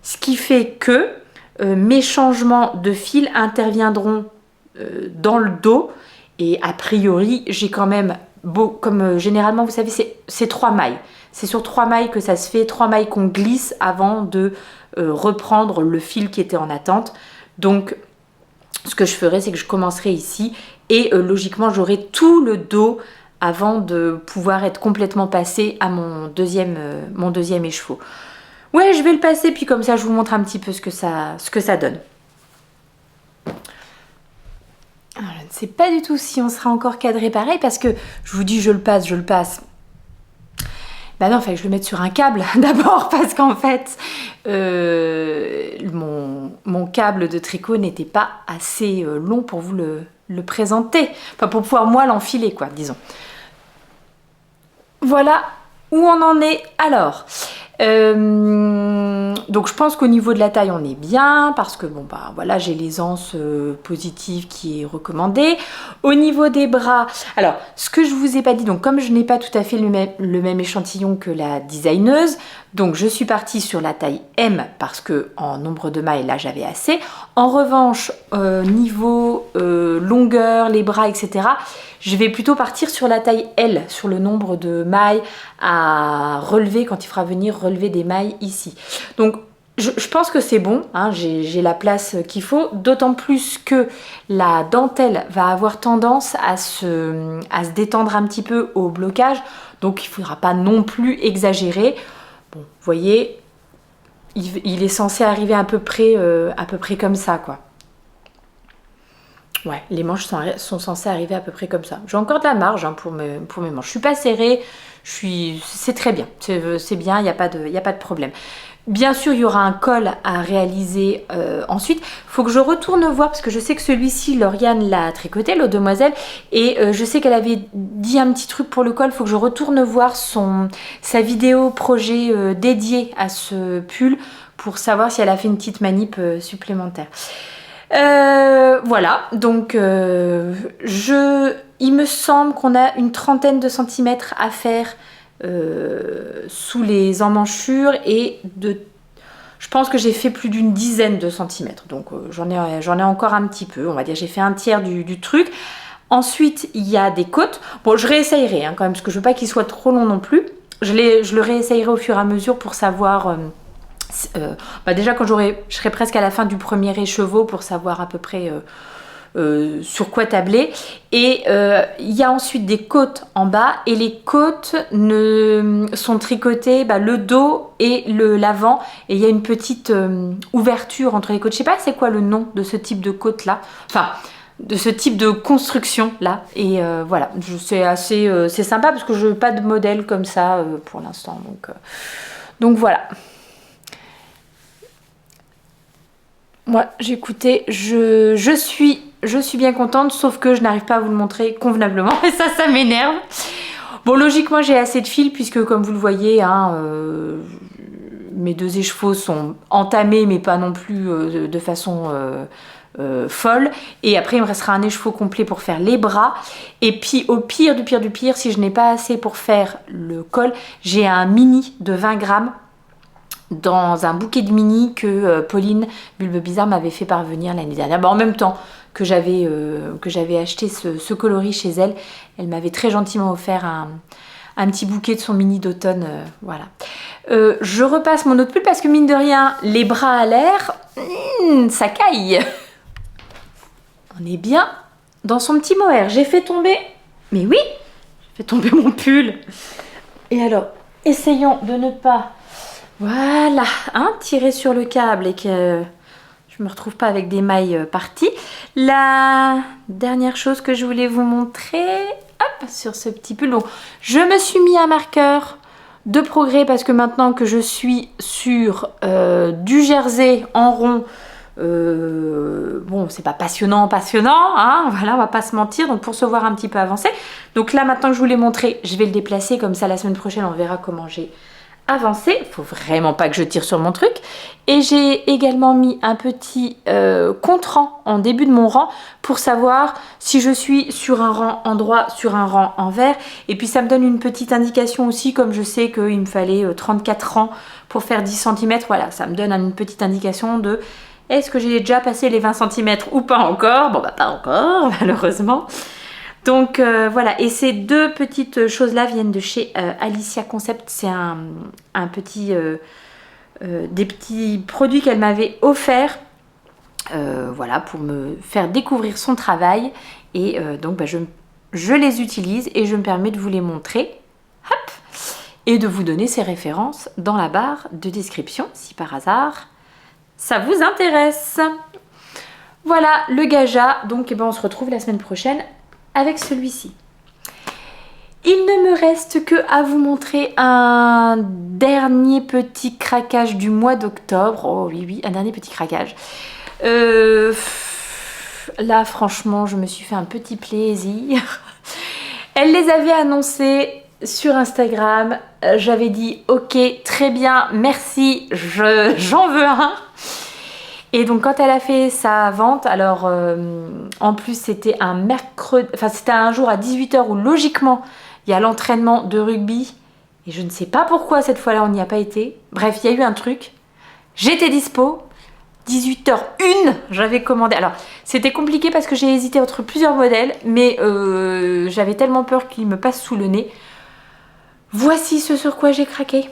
ce qui fait que mes changements de fil interviendront dans le dos. Et a priori, j'ai quand même, comme généralement, vous savez, c'est 3 mailles. C'est sur 3 mailles que ça se fait, 3 mailles qu'on glisse avant de reprendre le fil qui était en attente. Donc, ce que je ferai, c'est que je commencerai ici et logiquement, j'aurai tout le dos avant de pouvoir être complètement passé à mon deuxième écheveau. Ouais, je vais le passer, puis comme ça, je vous montre un petit peu ce que ça donne. Alors, je ne sais pas du tout si on sera encore cadré pareil, parce que je vous dis, je le passe. Bah non, il fallait que je le mette sur un câble d'abord, parce qu'en fait, mon câble de tricot n'était pas assez long pour vous le présenter. Enfin, pour pouvoir moi l'enfiler, quoi, disons. Voilà où on en est. Alors, donc je pense qu'au niveau de la taille on est bien, parce que bon bah voilà, j'ai l'aisance positive qui est recommandée. Au niveau des bras, alors ce que je vous ai pas dit, donc comme je n'ai pas tout à fait le même échantillon que la designeuse, donc je suis partie sur la taille M parce que en nombre de mailles là j'avais assez. En revanche, niveau longueur, les bras, etc., je vais plutôt partir sur la taille L, sur le nombre de mailles à relever quand il fera venir relever des mailles ici. Donc je pense que c'est bon, hein, j'ai la place qu'il faut, d'autant plus que la dentelle va avoir tendance à se détendre un petit peu au blocage, donc il ne faudra pas non plus exagérer. Bon, vous voyez, il est censé arriver à peu près comme ça, quoi. Ouais, les manches sont censées arriver à peu près comme ça. J'ai encore de la marge hein, pour mes manches. Je suis pas serrée, c'est très bien. C'est bien, il n'y a pas de problème. Bien sûr, il y aura un col à réaliser ensuite. Il faut que je retourne voir, parce que je sais que celui-ci, Lauriane l'a tricoté, l'autre demoiselle, et je sais qu'elle avait dit un petit truc pour le col. Il faut que je retourne voir sa vidéo projet dédiée à ce pull pour savoir si elle a fait une petite manip supplémentaire. Voilà, donc il me semble qu'on a une trentaine de centimètres à faire sous les emmanchures et je pense que j'ai fait plus d'une dizaine de centimètres, donc j'en ai encore un petit peu, on va dire j'ai fait un tiers du truc. Ensuite il y a des côtes, bon je réessayerai hein, quand même, parce que je veux pas qu'il soit trop long non plus, je le réessayerai au fur et à mesure pour savoir... déjà quand je serai presque à la fin du premier écheveau pour savoir à peu près sur quoi tabler. Et il y a ensuite des côtes en bas, et les côtes sont tricotées le dos et l'avant, et il y a une petite ouverture entre les côtes. Je sais pas c'est quoi le nom de ce type de côte là, enfin de ce type de construction là, et voilà, c'est sympa parce que je n'ai pas de modèle comme ça pour l'instant, donc voilà. Moi, j'écoutais, je suis bien contente, sauf que je n'arrive pas à vous le montrer convenablement, et ça m'énerve. Bon, logiquement, j'ai assez de fil, puisque comme vous le voyez, hein, mes deux écheveaux sont entamés, mais pas non plus de façon folle. Et après, il me restera un écheveau complet pour faire les bras. Et puis, au pire du pire, si je n'ai pas assez pour faire le col, j'ai un mini de 20 grammes dans un bouquet de mini que Pauline Bulbe Bizarre m'avait fait parvenir l'année dernière. En même temps que j'avais acheté ce coloris chez elle, elle m'avait très gentiment offert un petit bouquet de son mini d'automne. Voilà. Je repasse mon autre pull parce que mine de rien, les bras à l'air, ça caille. On est bien dans son petit mohair. J'ai fait tomber, mais oui, j'ai fait tomber mon pull. Et alors, essayons de ne pas... Voilà, hein, tirer sur le câble et que je me retrouve pas avec des mailles parties. La dernière chose que je voulais vous montrer, hop, sur ce petit pull. Donc, je me suis mis un marqueur de progrès parce que maintenant que je suis sur du jersey en rond, bon, c'est pas passionnant, hein, voilà, on va pas se mentir, donc pour se voir un petit peu avancer. Donc là, maintenant que je vous l'ai montré, je vais le déplacer, comme ça la semaine prochaine, on verra comment j'ai avancer. Il faut vraiment pas que je tire sur mon truc. Et j'ai également mis un petit contre-rang en début de mon rang pour savoir si je suis sur un rang en droit, sur un rang envers. Et puis ça me donne une petite indication aussi, comme je sais qu'il me fallait 34 rangs pour faire 10 cm. Voilà, ça me donne une petite indication de est-ce que j'ai déjà passé les 20 cm ou pas encore. Bon, bah pas encore, malheureusement. Donc voilà, et ces deux petites choses-là viennent de chez Alicia Concept. C'est un petit, des petits produits qu'elle m'avait offerts voilà, pour me faire découvrir son travail. Et donc bah, je les utilise et je me permets de vous les montrer. Hop, et de vous donner ces références dans la barre de description, si par hasard ça vous intéresse. Voilà le Gaja. Donc eh ben, on se retrouve la semaine prochaine avec celui-ci. Il ne me reste que à vous montrer un dernier petit craquage du mois d'octobre. Oh oui, oui, un dernier petit craquage. Là, franchement, je me suis fait un petit plaisir. Elle les avait annoncés sur Instagram. J'avais dit, ok, très bien, merci, j'en veux un. Et donc quand elle a fait sa vente, alors en plus c'était un mercredi, enfin c'était un jour à 18 h où logiquement il y a l'entraînement de rugby. Et je ne sais pas pourquoi cette fois-là on n'y a pas été. Bref, il y a eu un truc. J'étais dispo. 18h01, j'avais commandé. Alors c'était compliqué parce que j'ai hésité entre plusieurs modèles. Mais j'avais tellement peur qu'il me passe sous le nez. Voici ce sur quoi j'ai craqué.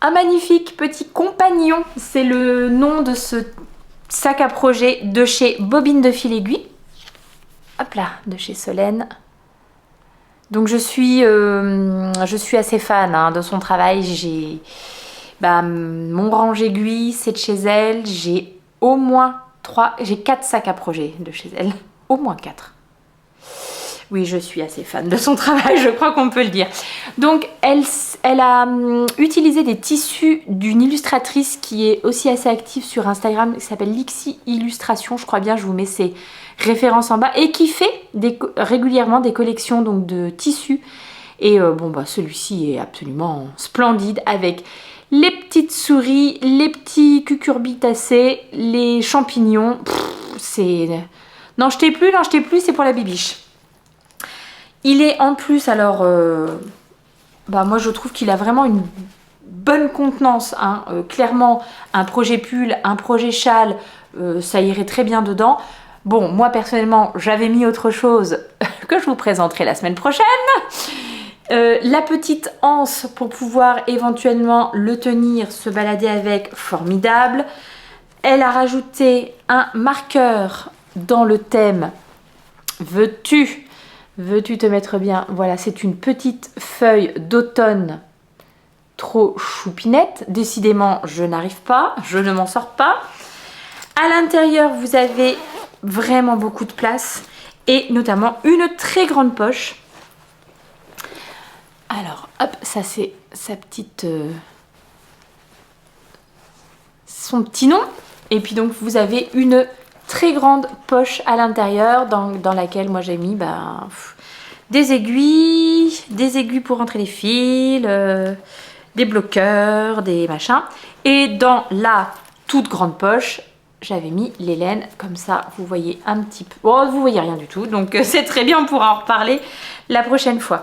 Un magnifique petit compagnon, c'est le nom de ce sac à projet de chez Bobine de fil aiguille. Hop là, de chez Solène. Donc je suis assez fan hein, de son travail. J'ai mon range aiguille, c'est de chez elle. J'ai au moins 4 sacs à projet de chez elle. Au moins 4. Oui, je suis assez fan de son travail, je crois qu'on peut le dire. Donc, elle a utilisé des tissus d'une illustratrice qui est aussi assez active sur Instagram, qui s'appelle Lixi Illustration, je crois bien, je vous mets ses références en bas, et qui fait régulièrement des collections donc, de tissus. Et celui-ci est absolument splendide, avec les petites souris, les petits cucurbitacées, les champignons. N'en jetez plus, c'est pour la bibiche. Il est en plus, alors, moi je trouve qu'il a vraiment une bonne contenance. Hein. Clairement, un projet pull, un projet châle, ça irait très bien dedans. Bon, moi personnellement, j'avais mis autre chose que je vous présenterai la semaine prochaine. La petite anse pour pouvoir éventuellement le tenir, se balader avec, formidable. Elle a rajouté un marqueur dans le thème « Veux-tu te mettre bien ?» Voilà, c'est une petite feuille d'automne trop choupinette. Décidément, je n'arrive pas, je ne m'en sors pas. À l'intérieur, vous avez vraiment beaucoup de place et notamment une très grande poche. Alors, hop, ça c'est sa petite... son petit nom. Et puis donc, vous avez une très grande poche à l'intérieur dans laquelle moi j'ai mis des aiguilles pour rentrer les fils, des bloqueurs, des machins. Et dans la toute grande poche, j'avais mis les laines, comme ça vous voyez un petit peu. Oh, vous voyez rien du tout, donc c'est très bien, on pourra en reparler la prochaine fois.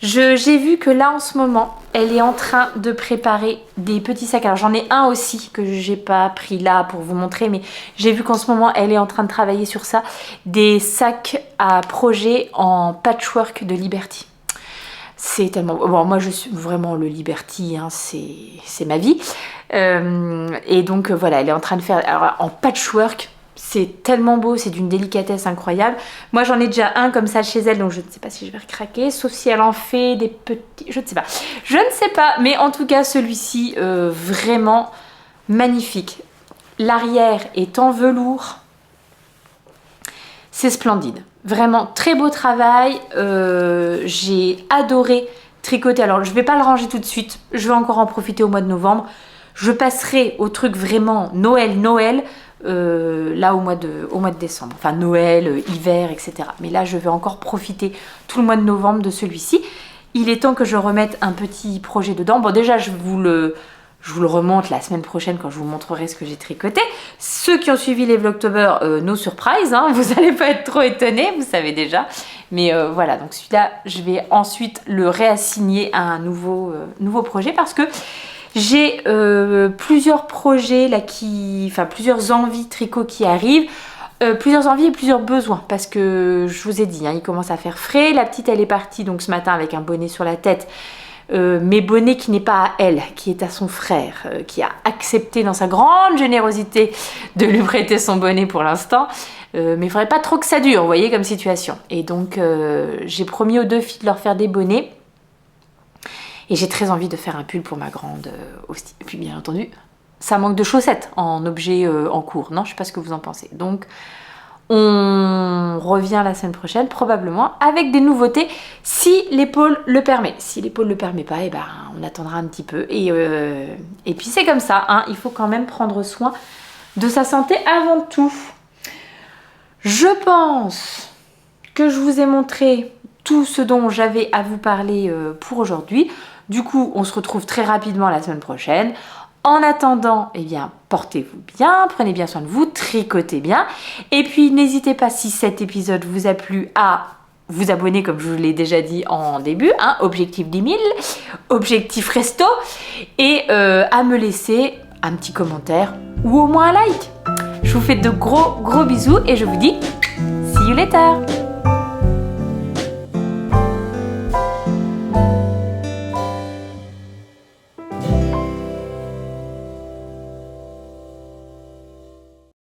J'ai vu que là en ce moment, elle est en train de préparer des petits sacs. Alors j'en ai un aussi que j'ai pas pris là pour vous montrer, mais j'ai vu qu'en ce moment elle est en train de travailler sur ça. Des sacs à projet en patchwork de Liberty. C'est tellement... Bon, moi je suis vraiment le Liberty, hein, c'est ma vie. Et donc voilà, elle est en train de faire... Alors en patchwork... C'est tellement beau, c'est d'une délicatesse incroyable. Moi, j'en ai déjà un comme ça chez elle, donc je ne sais pas si je vais recraquer, sauf si elle en fait des petits... Je ne sais pas. Je ne sais pas, mais en tout cas, celui-ci, vraiment magnifique. L'arrière est en velours. C'est splendide. Vraiment, très beau travail. J'ai adoré tricoter. Alors, je ne vais pas le ranger tout de suite. Je vais encore en profiter au mois de novembre. Je passerai au truc vraiment Noël. Là au mois de décembre, enfin Noël, hiver, etc. Mais là je vais encore profiter tout le mois de novembre de celui-ci. il est temps que je remette un petit projet dedans. Bon, déjà, je vous le remonte la semaine prochaine quand je vous montrerai ce que j'ai tricoté. Ceux qui ont suivi les Vlogtober, no surprise, hein, vous n'allez pas être trop étonnés, vous savez déjà. Mais voilà, donc celui-là, je vais ensuite le réassigner à un nouveau projet parce que j'ai plusieurs projets là plusieurs envies tricot qui arrivent. Plusieurs envies et plusieurs besoins parce que je vous ai dit, hein, il commence à faire frais. La petite, elle est partie donc ce matin avec un bonnet sur la tête. Mais bonnet qui n'est pas à elle, qui est à son frère, qui a accepté dans sa grande générosité de lui prêter son bonnet pour l'instant. Mais il ne faudrait pas trop que ça dure, vous voyez, comme situation. Et donc, j'ai promis aux deux filles de leur faire des bonnets. Et j'ai très envie de faire un pull pour ma grande aussi. Et puis, bien entendu, ça manque de chaussettes en objet en cours. Non, je ne sais pas ce que vous en pensez. Donc, on revient la semaine prochaine, probablement, avec des nouveautés, si l'épaule le permet. Si l'épaule ne le permet pas, eh ben, on attendra un petit peu. Et puis, c'est comme ça, hein, il faut quand même prendre soin de sa santé avant tout. Je pense que je vous ai montré tout ce dont j'avais à vous parler pour aujourd'hui. Du coup, on se retrouve très rapidement la semaine prochaine. En attendant, eh bien, portez-vous bien, prenez bien soin de vous, tricotez bien. Et puis, n'hésitez pas, si cet épisode vous a plu, à vous abonner, comme je vous l'ai déjà dit en début, hein, objectif 10 000, objectif resto, et à me laisser un petit commentaire ou au moins un like. Je vous fais de gros bisous et je vous dis see you later.